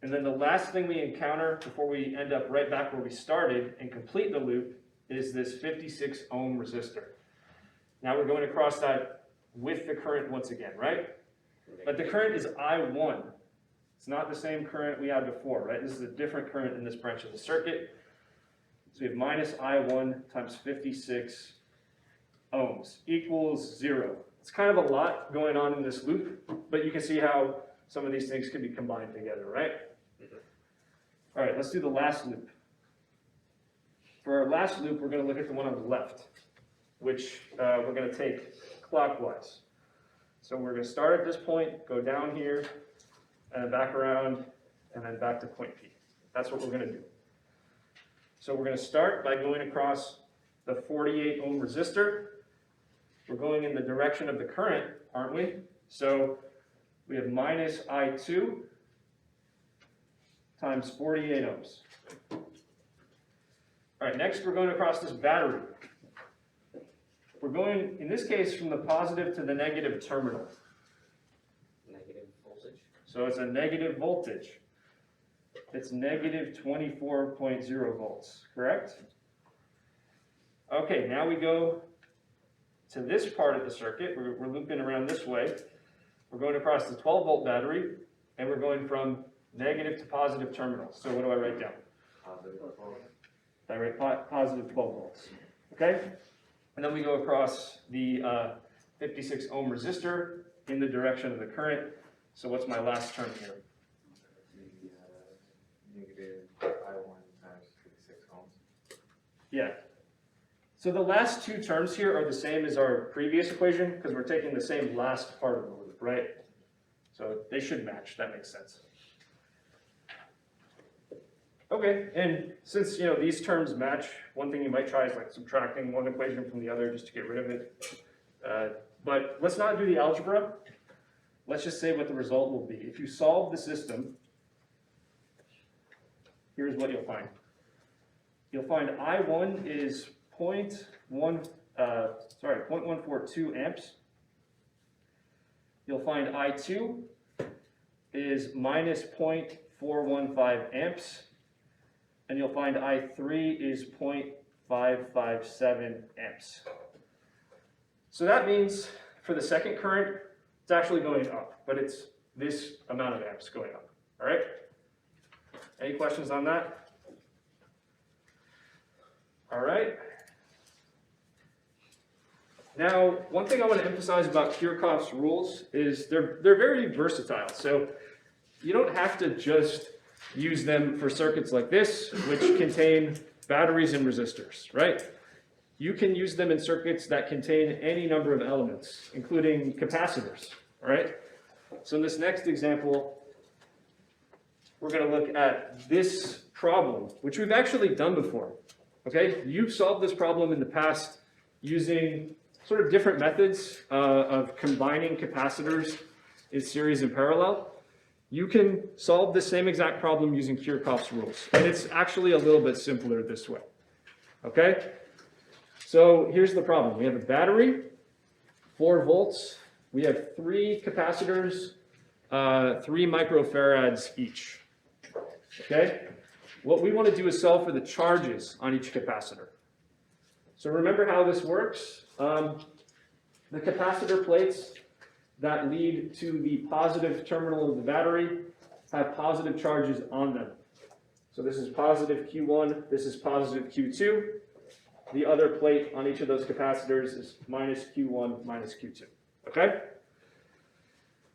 And then the last thing we encounter before we end up right back where we started and complete the loop is this 56 ohm resistor. Now we're going across that with the current once again, right? But the current is I1. It's not the same current we had before, right? This is a different current in this branch of the circuit. So we have minus I1 times 56 ohms equals 0. It's kind of a lot going on in this loop, but you can see how some of these things can be combined together, right? All right, let's do the last loop. For our last loop, we're going to look at the one on the left, which we're going to take clockwise. So we're going to start at this point, go down here, and then back around, and then back to point P. That's what we're going to do. So we're going to start by going across the 48 ohm resistor. We're going in the direction of the current, aren't we? So we have minus I2 times 48 ohms. All right, next we're going across this battery. We're going, in this case, from the positive to the negative terminal. Negative voltage. So it's a negative voltage. It's negative 24.0 volts, correct? Okay, now we go to this part of the circuit. We're looping around this way. We're going across the 12 volt battery, and we're going from negative to positive terminals. So what do I write down? I write positive 12 volts, okay? And then we go across the 56 ohm resistor in the direction of the current. So what's my last term here? Negative I1 times 56 ohms. Yeah. So the last two terms here are the same as our previous equation because we're taking the same last part of the loop, right? So they should match. That makes sense. Okay, and since these terms match, one thing you might try is like subtracting one equation from the other just to get rid of it. But let's not do the algebra. Let's just say what the result will be. If you solve the system, here's what you'll find. You'll find I1 is 0.142 amps. You'll find I2 is minus 0.415 amps. And you'll find I3 is 0.557 amps. So that means for the second current, it's actually going up, but it's this amount of amps going up, all right? Any questions on that? All right. Now, one thing I want to emphasize about Kirchhoff's rules is they're very versatile. So you don't have to just use them for circuits like this, which contain batteries and resistors, right? You can use them in circuits that contain any number of elements, including capacitors, right? So in this next example, we're going to look at this problem, which we've actually done before, okay? You've solved this problem in the past using sort of different methods of combining capacitors in series and parallel. You can solve the same exact problem using Kirchhoff's rules, and it's actually a little bit simpler this way, okay? So here's the problem. We have a battery, 4 volts. We have 3 capacitors, 3 microfarads each, okay? What we want to do is solve for the charges on each capacitor. So remember how this works. The capacitor plates that lead to the positive terminal of the battery have positive charges on them. So this is positive Q1, this is positive Q2. The other plate on each of those capacitors is minus Q1, minus Q2, okay?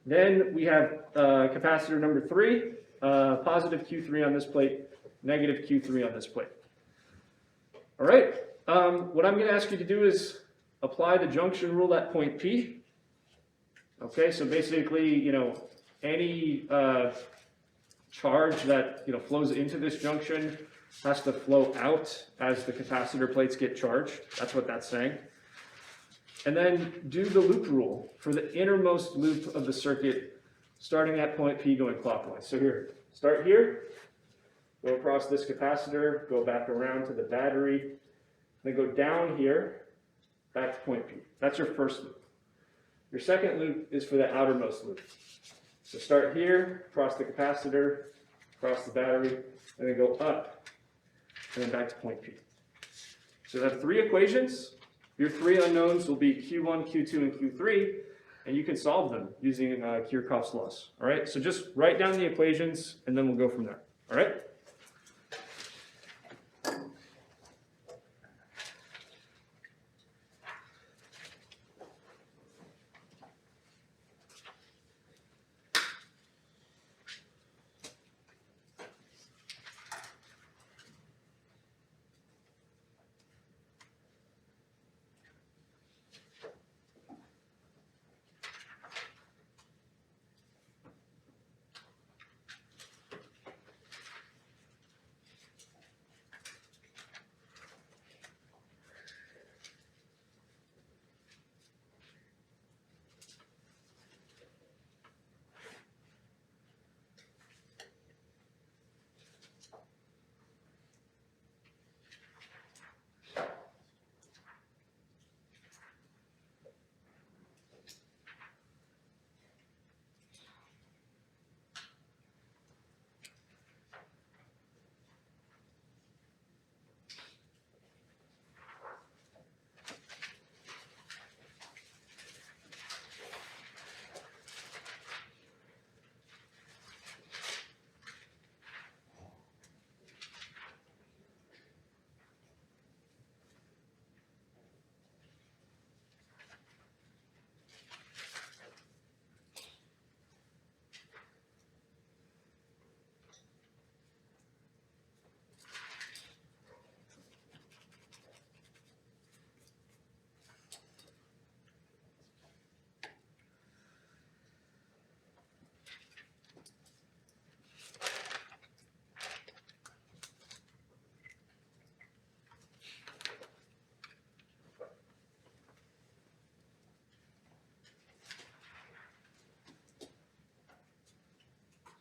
Then we have capacitor number 3, positive Q3 on this plate, negative Q3 on this plate. All right, what I'm going to ask you to do is apply the junction rule at point P. Okay, so basically, any charge that flows into this junction has to flow out as the capacitor plates get charged. That's what that's saying. And then do the loop rule for the innermost loop of the circuit, starting at point P, going clockwise. So here, start here, go across this capacitor, go back around to the battery, then go down here, back to point P. That's your first loop. Your second loop is for the outermost loop. So start here, cross the capacitor, cross the battery, and then go up, and then back to point P. So you have three equations. Your three unknowns will be Q1, Q2, and Q3, and you can solve them using Kirchhoff's laws. All right, so just write down the equations, and then we'll go from there. All right?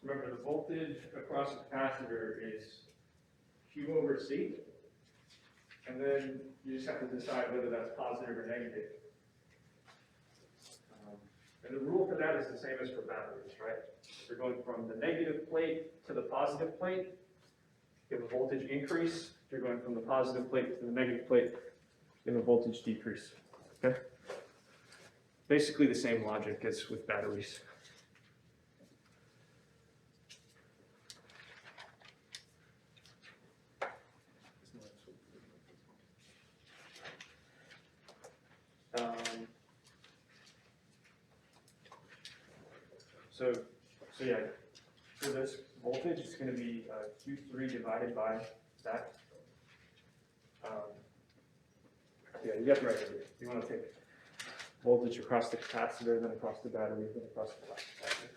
Remember, the voltage across the capacitor is Q over C, and then you just have to decide whether that's positive or negative. And the rule for that is the same as for batteries, right? If you're going from the negative plate to the positive plate, you have a voltage increase. If you're going from the positive plate to the negative plate, you have a voltage decrease, okay? Basically the same logic as with batteries. So yeah, for this voltage, it's going to be Q3 divided by that. Yeah, you got the right idea. You want to take voltage across the capacitor, then across the battery, then across the capacitor.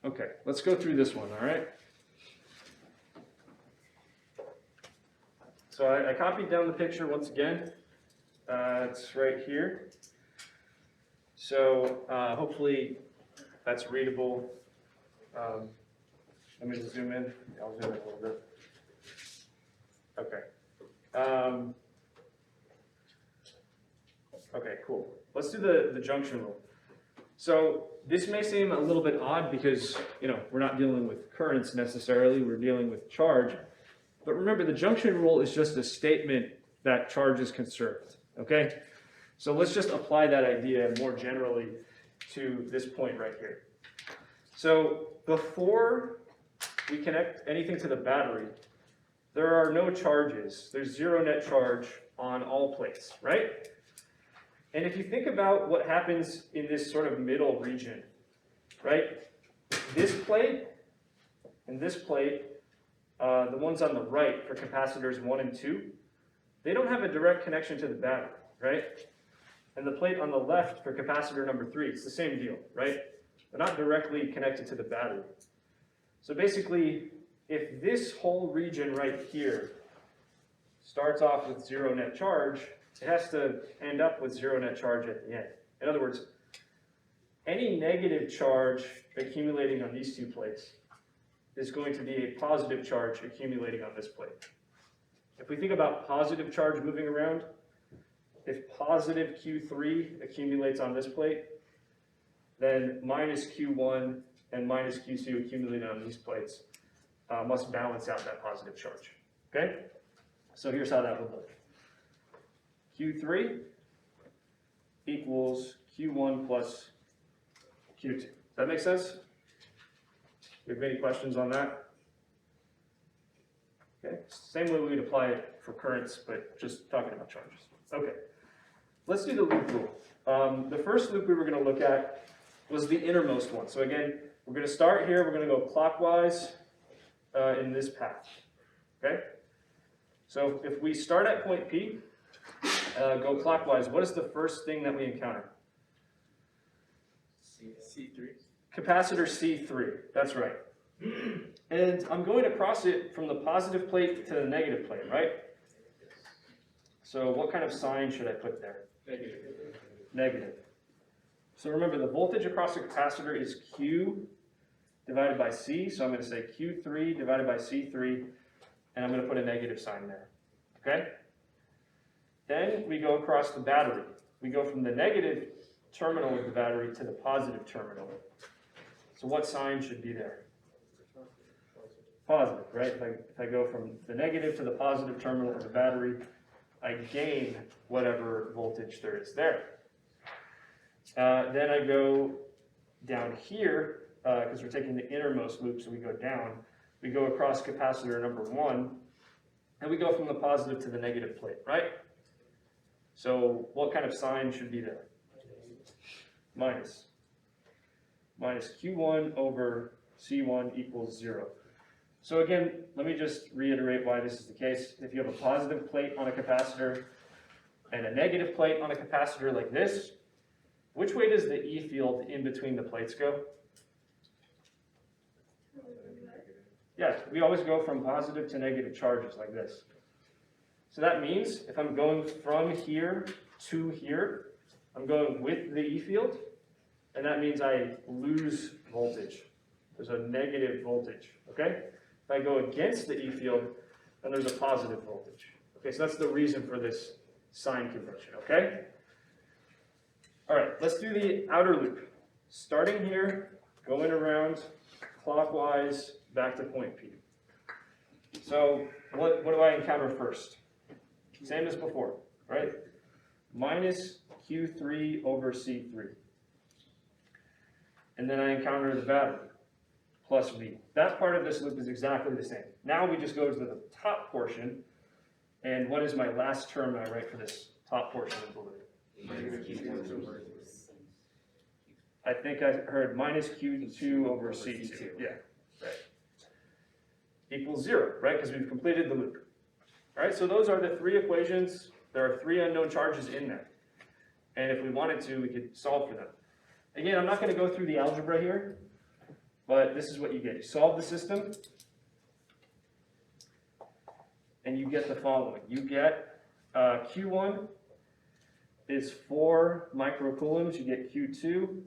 Okay, let's go through this one, all right? So I copied down the picture once again. It's right here. So hopefully that's readable. Let me just zoom in. I'll zoom in a little bit. Okay. Okay, cool. Let's do the junction rule. So this may seem a little bit odd because, we're not dealing with currents necessarily, we're dealing with charge. But remember, the junction rule is just a statement that charge is conserved, okay? So let's just apply that idea more generally to this point right here. So before we connect anything to the battery, there are no charges. There's zero net charge on all plates, right? And if you think about what happens in this sort of middle region, right? This plate and this plate, the ones on the right for capacitors 1 and 2, they don't have a direct connection to the battery, right? And the plate on the left for capacitor number 3, it's the same deal, right? They're not directly connected to the battery. So basically, if this whole region right here starts off with zero net charge, it has to end up with zero net charge at the end. In other words, any negative charge accumulating on these two plates is going to be a positive charge accumulating on this plate. If we think about positive charge moving around, if positive Q3 accumulates on this plate, then minus Q1 and minus Q2 accumulating on these plates must balance out that positive charge, okay? So here's how that would look. Q3 equals Q1 plus Q2. Does that make sense? Do you have any questions on that? Okay, same way we would apply it for currents, but just talking about charges. Okay, let's do the loop rule. The first loop we were going to look at was the innermost one. So again, we're going to start here, we're going to go clockwise in this path, okay? So if we start at point P, go clockwise, what is the first thing that we encounter? C3. Capacitor C3, that's right. And I'm going to cross it from the positive plate to the negative plate, right? So what kind of sign should I put there? Negative. Negative. So remember, the voltage across the capacitor is Q divided by C, so I'm going to say Q3 divided by C3, and I'm going to put a negative sign there, okay? Then we go across the battery. We go from the negative terminal of the battery to the positive terminal. So what sign should be there? Positive, right? If I go from the negative to the positive terminal of the battery, I gain whatever voltage there is there. Then I go down here, because we're taking the innermost loop, so we go down. We go across capacitor number 1, and we go from the positive to the negative plate, right? So what kind of sign should be there? Minus. Minus Q1 over C1 equals 0. So again, let me just reiterate why this is the case. If you have a positive plate on a capacitor and a negative plate on a capacitor like this, which way does the E field in between the plates go? Yes, we always go from positive to negative charges like this. So that means if I'm going from here to here, I'm going with the E field, and that means I lose voltage. There's a negative voltage, okay? If I go against the E field, then there's a positive voltage. Okay, so that's the reason for this sign convention, okay? All right, let's do the outer loop. Starting here, going around clockwise back to point P. So what do I encounter first? Same as before, right? Minus Q3 over C3. And then I encounter the battery, plus V. That part of this loop is exactly the same. Now we just go to the top portion, and what is my last term I write for this top portion of the loop? I think I heard minus Q2 over C2. Yeah, right. Equals 0, right? Because we've completed the loop. All right, so those are the three equations. There are three unknown charges in there. And if we wanted to, we could solve for them. Again, I'm not going to go through the algebra here, but this is what you get. You solve the system, and you get the following. You get Q1 is 4 microcoulombs. You get Q2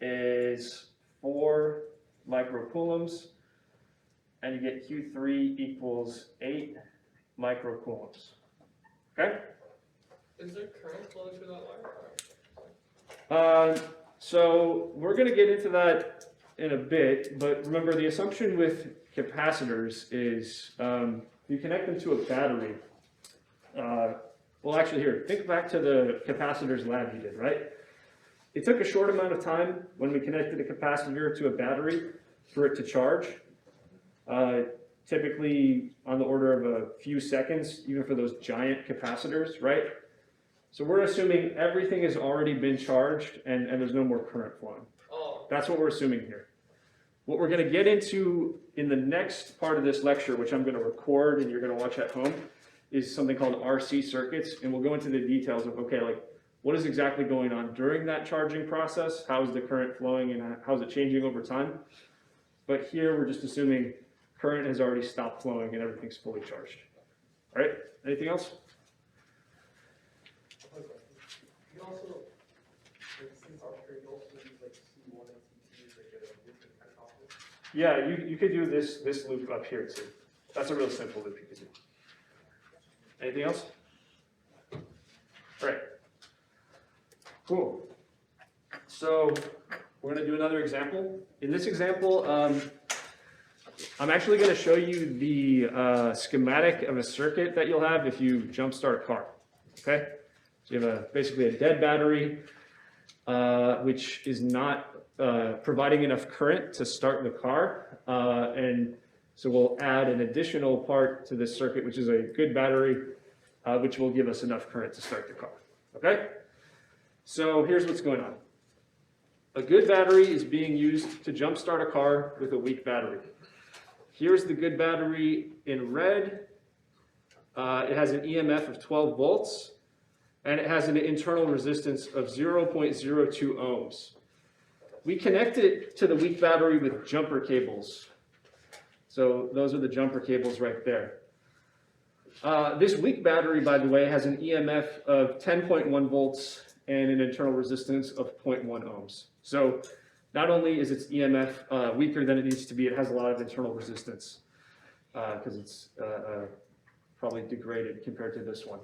is 4 microcoulombs, and you get Q3 equals 8 microcoulombs. Okay? Is there current flowing through that wire? So we're going to get into that in a bit, but remember the assumption with capacitors is you connect them to a battery. Well, actually here, think back to the capacitors lab you did, right? It took a short amount of time when we connected a capacitor to a battery for it to charge. Typically on the order of a few seconds, even for those giant capacitors, right? So we're assuming everything has already been charged and there's no more current flowing. Oh, That's what we're assuming here. What we're going to get into in the next part of this lecture, which I'm going to record and you're going to watch at home, is something called RC circuits. And we'll go into the details of, okay, like what is exactly going on during that charging process? How is the current flowing and how is it changing over time? But here we're just assuming current has already stopped flowing and everything's fully charged. All right, anything else? resistance arbitrary volts, we use like C1 and C2 is like a different kind of office. Yeah, you could do this loop up here too. That's a real simple loop you could do. Anything else? All right. Cool. So we're going to do another example. In this example, I'm actually going to show you the schematic of a circuit that you'll have if you jumpstart a car. Okay? So you have basically a dead battery, which is not providing enough current to start the car. And so we'll add an additional part to this circuit, which is a good battery, which will give us enough current to start the car. Okay? So here's what's going on. A good battery is being used to jumpstart a car with a weak battery. Here's the good battery in red. It has an EMF of 12 volts, and it has an internal resistance of 0.02 ohms. We connect it to the weak battery with jumper cables. So those are the jumper cables right there. This weak battery, by the way, has an EMF of 10.1 volts and an internal resistance of 0.1 ohms. So not only is its EMF weaker than it needs to be, it has a lot of internal resistance because it's probably degraded compared to this one.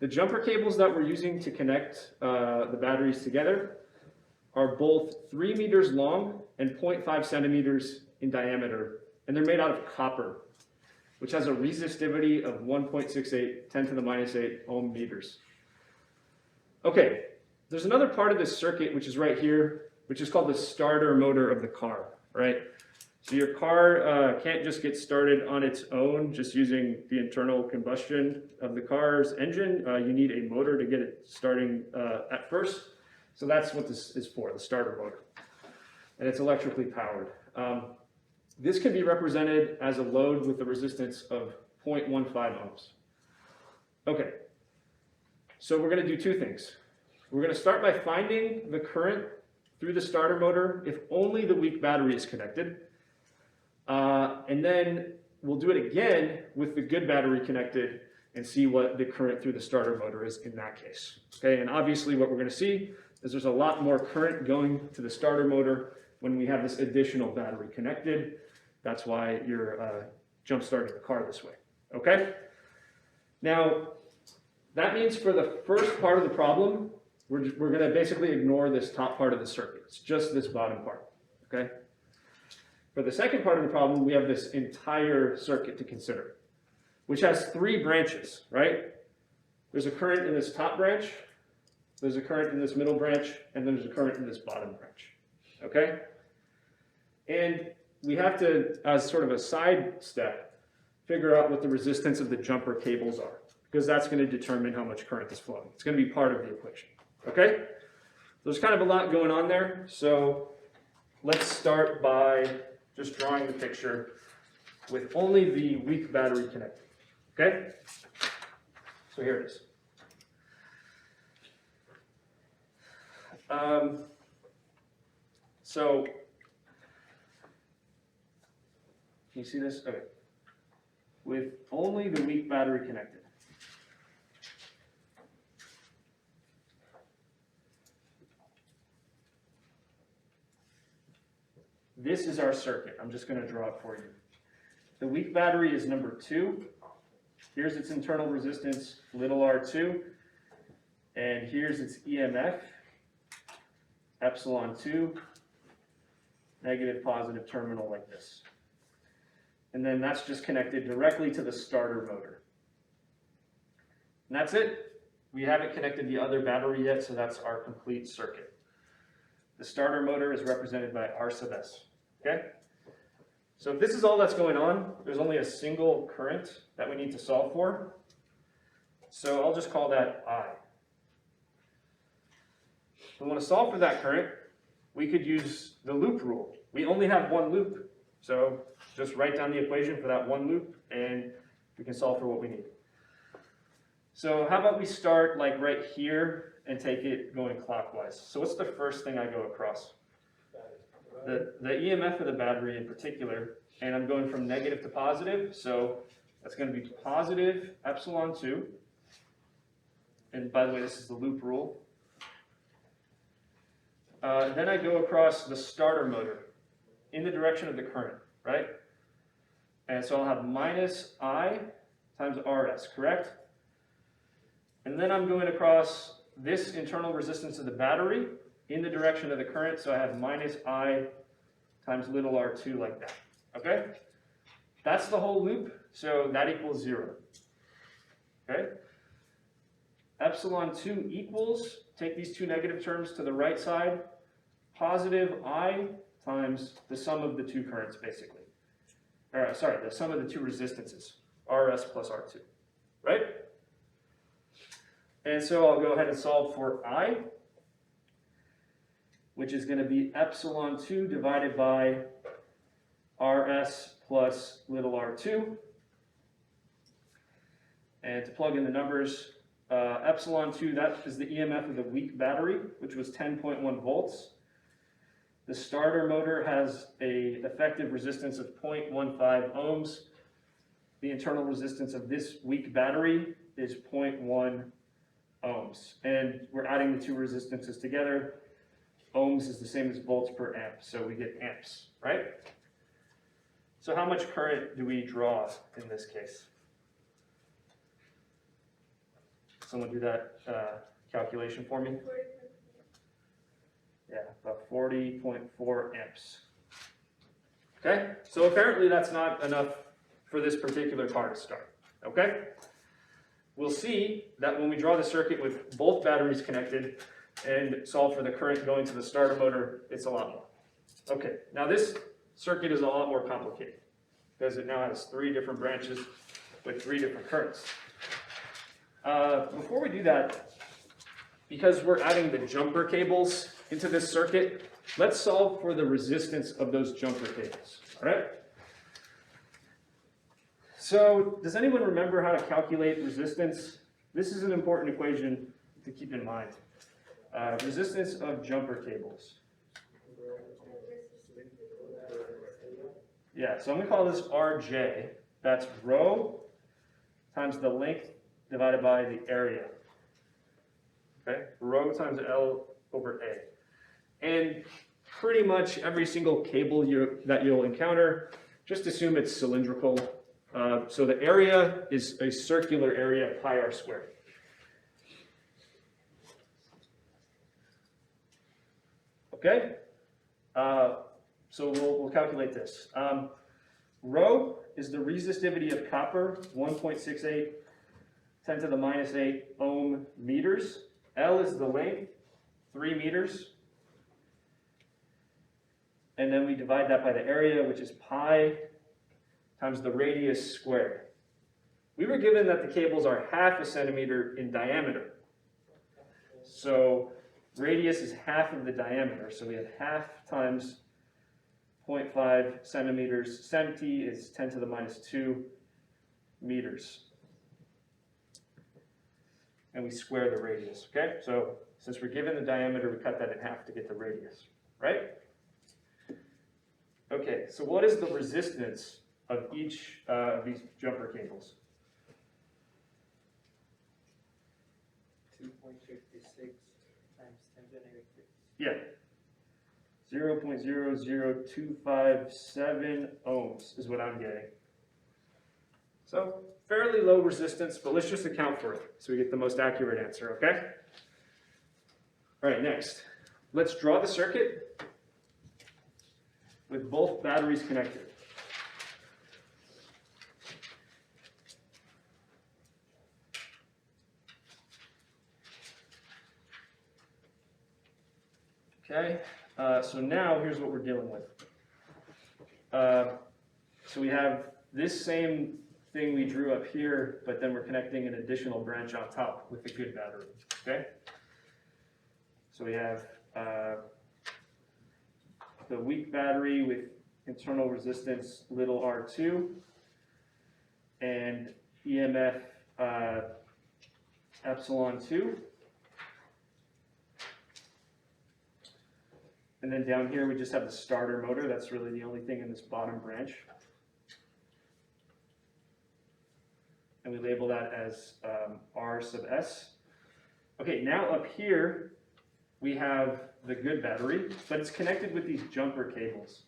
The jumper cables that we're using to connect the batteries together are both 3 meters long and 0.5 centimeters in diameter, and they're made out of copper, which has a resistivity of 1.68 10 to the minus 8 ohm meters. Okay, there's another part of this circuit which is right here, which is called the starter motor of the car, right? So your car can't just get started on its own just using the internal combustion of the car's engine. You need a motor to get it starting at first. So that's what this is for, the starter motor. And it's electrically powered. This can be represented as a load with a resistance of 0.15 ohms. Okay, so we're going to do two things. We're going to start by finding the current through the starter motor if only the weak battery is connected. And then we'll do it again with the good battery connected and see what the current through the starter motor is in that case. Okay, and obviously what we're going to see is there's a lot more current going to the starter motor when we have this additional battery connected. That's why you're jump starting the car this way. Okay? Now, that means for the first part of the problem, we're going to basically ignore this top part of the circuit. It's just this bottom part. Okay? For the second part of the problem, we have this entire circuit to consider, which has 3 branches, right? There's a current in this top branch, there's a current in this middle branch, and there's a current in this bottom branch. Okay? And we have to, as sort of a side step, figure out what the resistance of the jumper cables are, because that's going to determine how much current is flowing. It's going to be part of the equation. Okay? There's kind of a lot going on there, so let's start by just drawing the picture with only the weak battery connected. Okay? So here it is. So, can you see this? Okay. With only the weak battery connected. This is our circuit. I'm just going to draw it for you. The weak battery is number 2. Here's its internal resistance, little r2. And here's its EMF, epsilon 2, negative positive terminal like this. And then that's just connected directly to the starter motor. And that's it. We haven't connected the other battery yet, so that's our complete circuit. The starter motor is represented by R sub S. Okay? So if this is all that's going on, there's only a single current that we need to solve for. So I'll just call that I. If we want to solve for that current, we could use the loop rule. We only have one loop. So just write down the equation for that one loop, and we can solve for what we need. So how about we start like right here and take it going clockwise. So what's the first thing I go across? The EMF of the battery in particular, and I'm going from negative to positive, so that's going to be positive epsilon 2. And by the way, this is the loop rule. Then I go across the starter motor in the direction of the current, right? And so I'll have minus I times RS, correct? And then I'm going across this internal resistance of the battery in the direction of the current, so I have minus I times little r2 like that, okay? That's the whole loop, so that equals 0, okay? Epsilon 2 equals, take these two negative terms to the right side, positive I times the sum of the two currents, basically. Sorry, the sum of the two resistances, RS plus R2, right? And so I'll go ahead and solve for I, which is going to be epsilon 2 divided by RS plus little r2. And to plug in the numbers, epsilon 2, that is the EMF of the weak battery, which was 10.1 volts. The starter motor has an effective resistance of 0.15 ohms. The internal resistance of this weak battery is 0.1 ohms. And we're adding the two resistances together. Ohms is the same as volts per amp, so we get amps, right? So how much current do we draw in this case? Someone do that calculation for me? Yeah, about 40.4 amps. Okay, so apparently that's not enough for this particular car to start, okay? We'll see that when we draw the circuit with both batteries connected and solve for the current going to the starter motor, it's a lot more. Okay, now this circuit is a lot more complicated because it now has 3 different branches with 3 different currents. Before we do that, because we're adding the jumper cables into this circuit, let's solve for the resistance of those jumper cables, all right? So, does anyone remember how to calculate resistance? This is an important equation to keep in mind. Resistance of jumper cables. Yeah, so I'm going to call this RJ. That's rho times the length divided by the area. Okay, rho times L over A. And pretty much every single cable that you'll encounter, just assume it's cylindrical. So the area is a circular area, pi r squared. Okay, so we'll calculate this. Rho is the resistivity of copper, 1.68 10 to the minus 8 ohm meters. L is the length, 3 meters. And then we divide that by the area, which is pi times the radius squared. We were given that the cables are 1/2 centimeter in diameter. So radius is 1/2 of the diameter. So we have 1/2 times 0.5 centimeters. Centi is 10 to the minus 2 meters. And we square the radius, okay? So since we're given the diameter, we cut that in 1/2 to get the radius, right? Okay, so what is the resistance of each of these jumper cables? 2.56 times 10 to the negative 6. Yeah. 0.00257 ohms is what I'm getting. So fairly low resistance, but let's just account for it so we get the most accurate answer, okay? All right, next. Let's draw the circuit with both batteries connected. Okay, so now here's what we're dealing with. So we have this same thing we drew up here, but then we're connecting an additional branch on top with a good battery, okay? So we have the weak battery with internal resistance little r2 and EMF epsilon 2. And then down here we just have the starter motor. That's really the only thing in this bottom branch. And we label that as R sub S. Okay, now up here, we have the good battery, but it's connected with these jumper cables.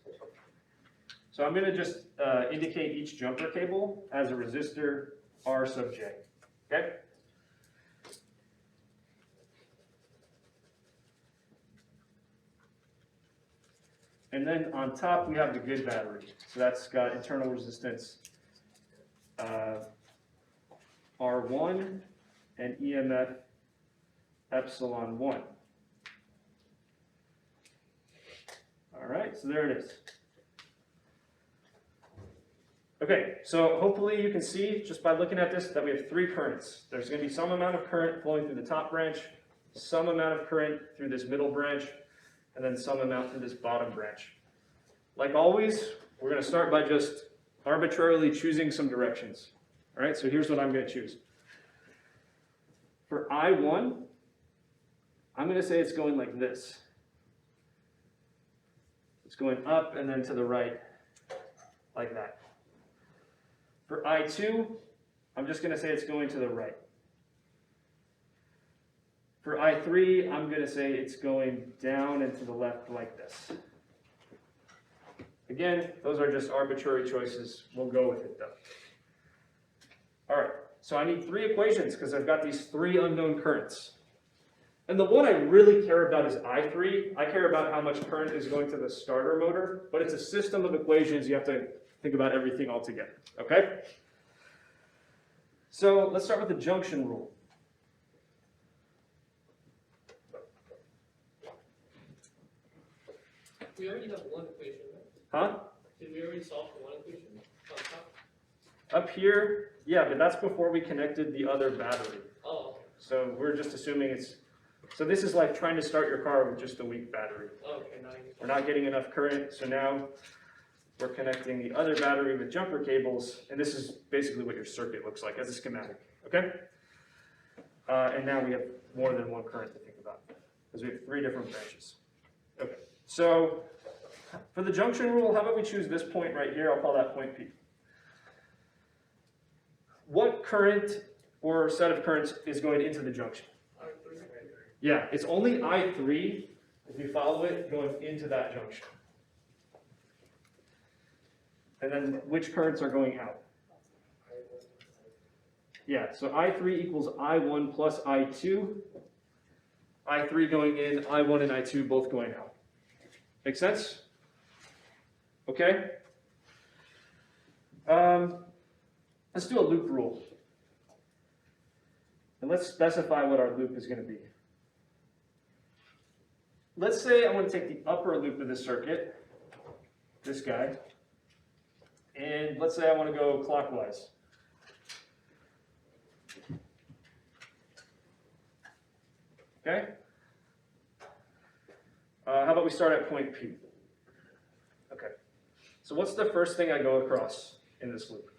So I'm going to just indicate each jumper cable as a resistor R sub J, okay? And then on top, we have the good battery. So that's got internal resistance R1 and EMF epsilon 1. All right, so there it is. Okay, so hopefully you can see just by looking at this that we have three currents. There's going to be some amount of current flowing through the top branch, some amount of current through this middle branch, and then some amount through this bottom branch. Like always, we're going to start by just arbitrarily choosing some directions. All right, so here's what I'm going to choose. For I1, I'm going to say it's going like this. It's going up and then to the right, like that. For I2, I'm just going to say it's going to the right. For I3, I'm going to say it's going down and to the left like this. Again, those are just arbitrary choices. We'll go with it though. All right, so I need three equations because I've got these three unknown currents. And the one I really care about is I3. I care about how much current is going to the starter motor, but it's a system of equations. You have to think about everything all together, okay? So let's start with the junction rule. We already have one equation, right? Huh? Did we already solve for one equation on top? Up here, yeah, but that's before we connected the other battery. Oh, So we're just assuming it's, so this is like trying to start your car with just a weak battery. okay, now you. We're not getting enough current, so now we're connecting the other battery with jumper cables, and this is basically what your circuit looks like as a schematic, okay? And now we have more than one current to think about, because we have three different branches. Okay, so for the junction rule, how about we choose this point right here? I'll call that point P. What current or set of currents is going into the junction? Yeah, it's only I3, if you follow it, going into that junction. And then which currents are going out? Yeah, so I3 equals I1 plus I2. I3 going in, I1 and I2 both going out. Make sense? Okay? Let's do a loop rule. And let's specify what our loop is going to be. Let's say I want to take the upper loop of the circuit, this guy, and let's say I want to go clockwise. Okay? How about we start at point P? Okay. So what's the first thing I go across in this loop?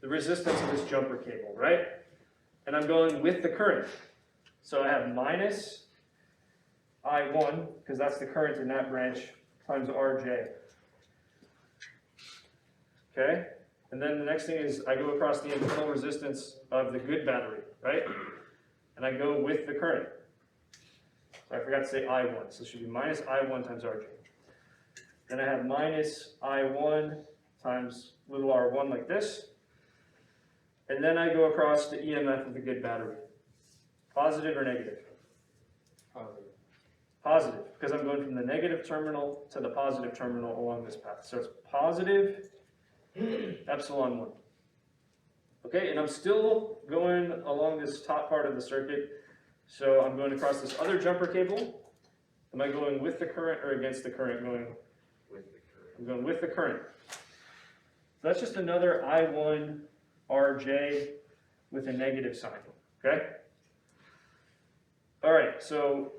The resistance of this jumper cable, right? And I'm going with the current. So I have minus I1, because that's the current in that branch, times RJ. Okay? And then the next thing is I go across the internal resistance of the good battery, right? And I go with the current. So I forgot to say I1, so it should be minus I1 times RJ. Then I have minus I1 times little r1 like this. And then I go across the EMF of the good battery. Positive or negative? Positive. Positive, because I'm going from the negative terminal to the positive terminal along this path. So it's positive epsilon 1. Okay, and I'm still going along this top part of the circuit. So I'm going across this other jumper cable. Am I going with the current or against the current? Going with the current. I'm going with the current. So that's just another I1 RJ with a negative sign, okay? All right, so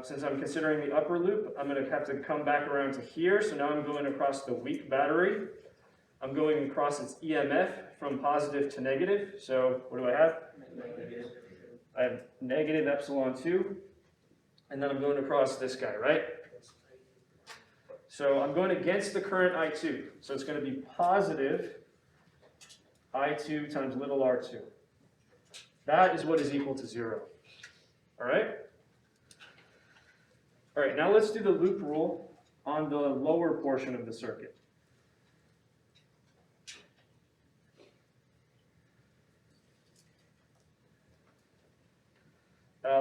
since I'm considering the upper loop, I'm going to have to come back around to here. So now I'm going across the weak battery. I'm going across its EMF from positive to negative. So what do I have? Negative. I have negative epsilon 2. And then I'm going across this guy, right? So I'm going against the current I2. So it's going to be positive I2 times little r2. That is what is equal to 0. all right? All right, now let's do the loop rule on the lower portion of the circuit.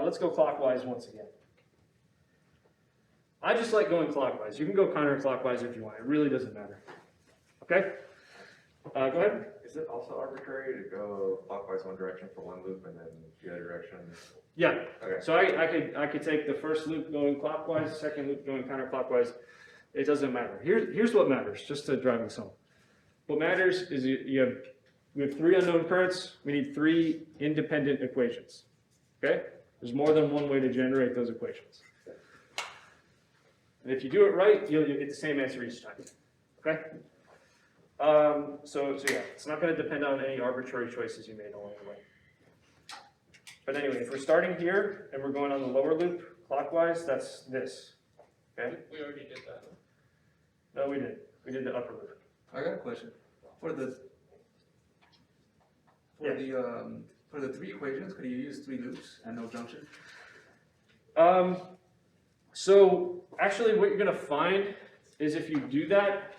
Let's go clockwise once again. I just like going clockwise. You can go counterclockwise if you want. It really doesn't matter. Okay? Go ahead. Is it also arbitrary to go clockwise one direction for one loop and then the other direction? Yeah. Okay. So I could take the first loop going clockwise, the second loop going counterclockwise. It doesn't matter. Here's what matters, just to drive this home. What matters is we have 3 unknown currents. We need 3 independent equations. Okay? There's more than one way to generate those equations. And if you do it right, you'll get the same answer each time. Okay? So yeah, it's not going to depend on any arbitrary choices you made along the way. But anyway, if we're starting here and we're going on the lower loop clockwise, that's this. Okay? We already did that. No, we didn't. We did the upper loop. I got a question. For the for the 3 equations, could you use 3 loops and no junction? So actually what you're going to find is if you do that,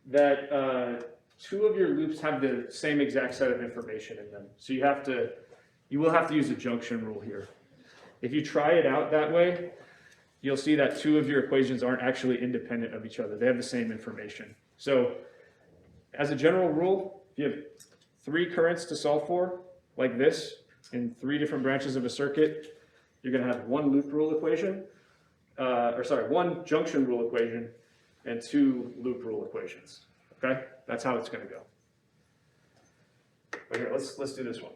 that 2 of your loops have the same exact set of information in them. So you will have to use a junction rule here. If you try it out that way, you'll see that 2 of your equations aren't actually independent of each other. They have the same information. So as a general rule, if you have 3 currents to solve for, like this, in 3 different branches of a circuit, you're going to have 1 loop rule equation, 1 junction rule equation, and 2 loop rule equations. Okay, that's how it's going to go. But here, let's do this one.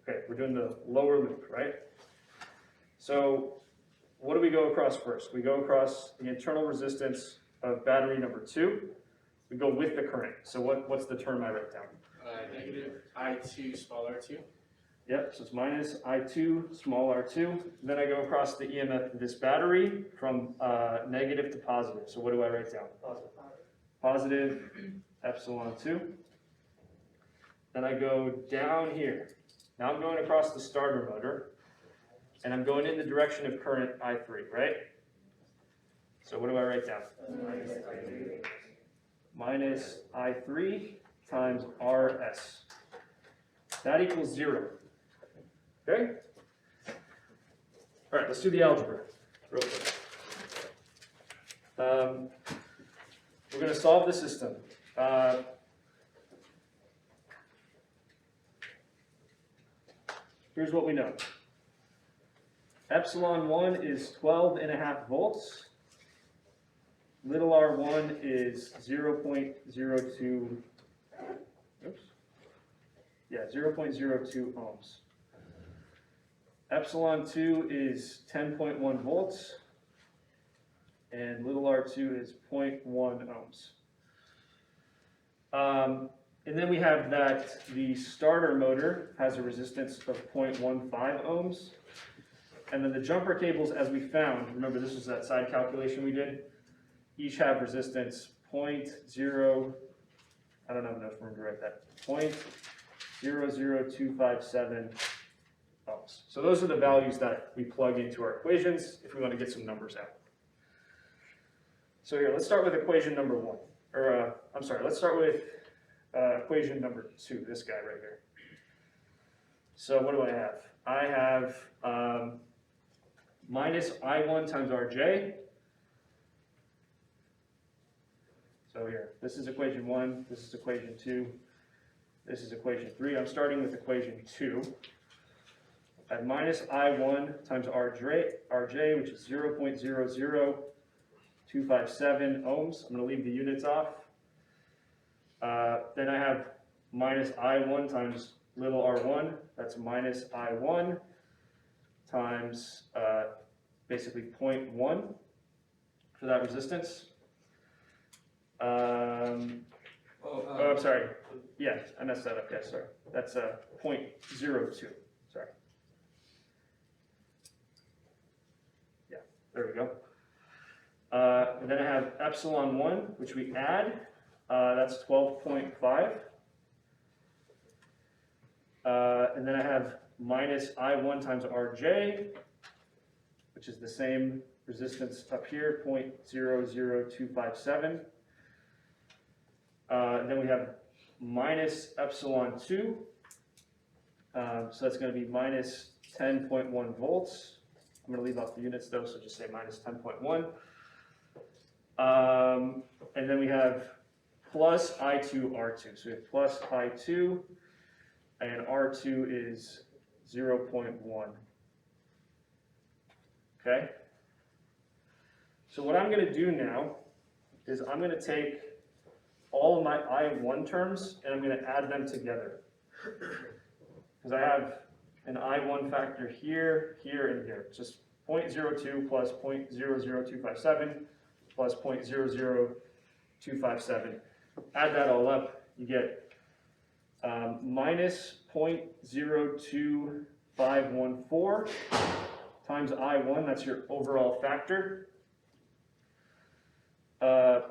Okay, we're doing the lower loop, right? So what do we go across first? We go across the internal resistance of battery number 2. We go with the current. So what's the term I write down? Negative I2 small r2. Yep, so it's minus I2 small r2. Then I go across the EMF of this battery from negative to positive. So what do I write down? Positive epsilon 2. Then I go down here. Now I'm going across the starter motor, and I'm going in the direction of current I3, right? So what do I write down? Minus I3 times RS. That equals 0. Okay? All right, let's do the algebra real quick. We're going to solve the system. Here's what we know. Epsilon 1 is 12.5 volts. Little r1 is 0.02, oops. Yeah, 0.02 ohms. Epsilon 2 is 10.1 volts. And little r2 is 0.1 ohms. And then we have that the starter motor has a resistance of 0.15 ohms. And then the jumper cables, as we found, remember this is that side calculation we did, each have resistance 0.0, I don't have enough room to write that, 0.00257 ohms. So those are the values that we plug into our equations if we want to get some numbers out. So here, let's start with equation number 1. Or, let's start with equation number 2, this guy right here. So what do I have? I have minus I1 times RJ. So here, this is equation 1, this is equation 2, this is equation 3. I'm starting with equation 2. I have minus I1 times RJ, which is 0.00257 ohms. I'm going to leave the units off. Then I have minus I1 times little r1. That's minus I1 times basically 0.1 for that resistance. I'm sorry. Yeah, I messed that up. Yeah, sorry. That's 0.02. Sorry. Yeah, there we go. And then I have epsilon 1, which we add. That's 12.5. And then I have minus I1 times RJ, which is the same resistance up here, 0.00257. Then we have minus epsilon 2. So that's going to be minus 10.1 volts. I'm going to leave off the units though, so just say minus 10.1. And then we have plus I2 R2. So we have plus I2, and R2 is 0.1. Okay? So what I'm going to do now is I'm going to take all of my I1 terms and I'm going to add them together. Because I have an I1 factor here, here, and here. It's just 0.02 plus 0.00257 plus 0.00257. Add that all up, you get minus 0.02514 times I1, that's your overall factor.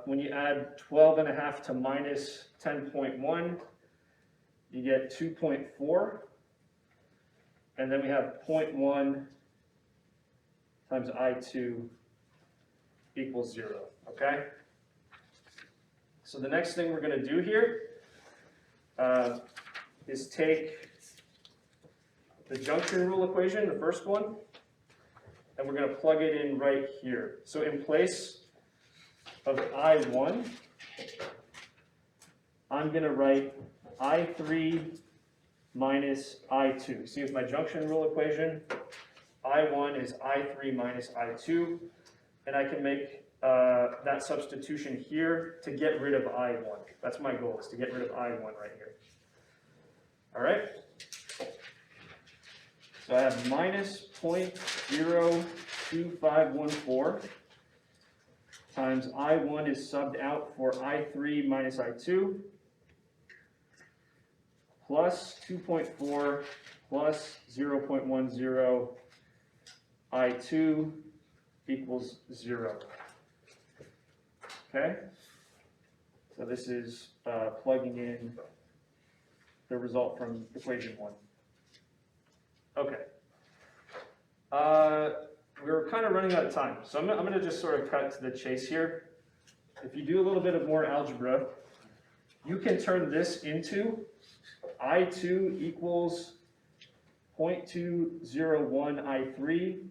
When you add 12.5 to minus 10.1, you get 2.4. And then we have 0.1 times I2 equals 0, okay? So the next thing we're going to do here is take the junction rule equation, the first one, and we're going to plug it in right here. So in place of I1, I'm going to write I3 minus I2. See, with my junction rule equation, I1 is I3 minus I2, and I can make that substitution here to get rid of I1. That's my goal, is to get rid of I1 right here. All right? So I have minus 0.02514 times I1 is subbed out for I3 minus I2, plus 2.4 plus 0.10 I2 equals 0. Okay? So this is plugging in the result from equation 1. Okay. We're kind of running out of time, so I'm going to just sort of cut to the chase here. If you do a little bit of more algebra, you can turn this into I2 equals 0.201 I3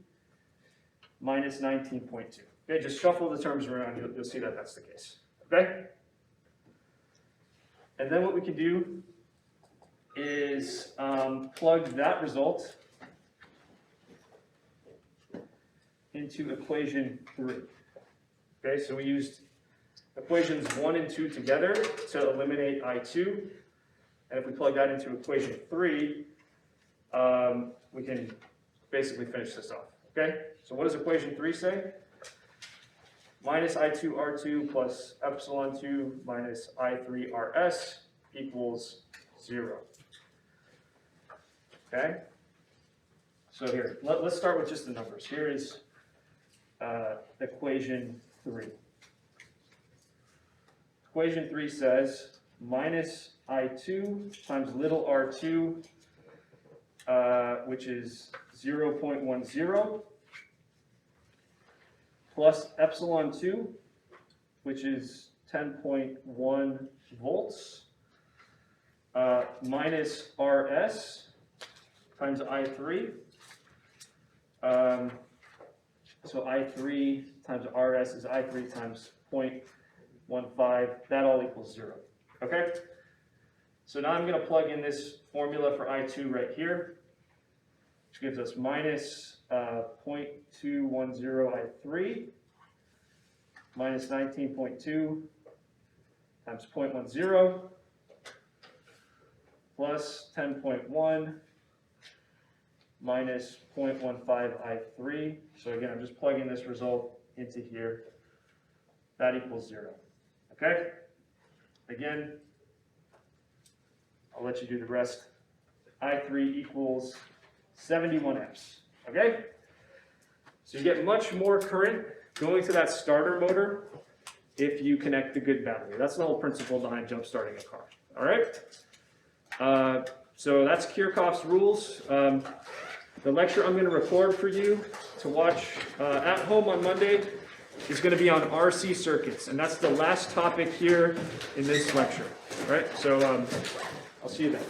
minus 19.2. Okay, just shuffle the terms around, you'll see that that's the case. Okay? And then what we can do is plug that result into equation 3. Okay, so we used equations 1 and 2 together to eliminate I2. And if we plug that into equation 3, we can basically finish this off. Okay, so what does equation 3 say? Minus I2 R2 plus epsilon 2 minus I3 RS equals 0. Okay, so here, let's start with just the numbers. Here is equation 3. Equation 3 says minus I2 times little r2, which is 0.10, plus epsilon 2, which is 10.1 volts, minus rs times I3. So I3 times rs is I3 times 0.15. That all equals 0. Okay? So now I'm going to plug in this formula for I2 right here, which gives us minus 0.210 I3 minus 19.2 times 0.10 plus 10.1 minus 0.15 I3. So again, I'm just plugging this result into here. That equals 0. Okay? Again, I'll let you do the rest. I3 equals 71 amps. Okay? So you get much more current going to that starter motor if you connect the good battery. That's the whole principle behind jump starting a car. All right? So that's Kirchhoff's rules. The lecture I'm going to record for you to watch at home on Monday is going to be on RC circuits, and that's the last topic here in this lecture. All right, so I'll see you then.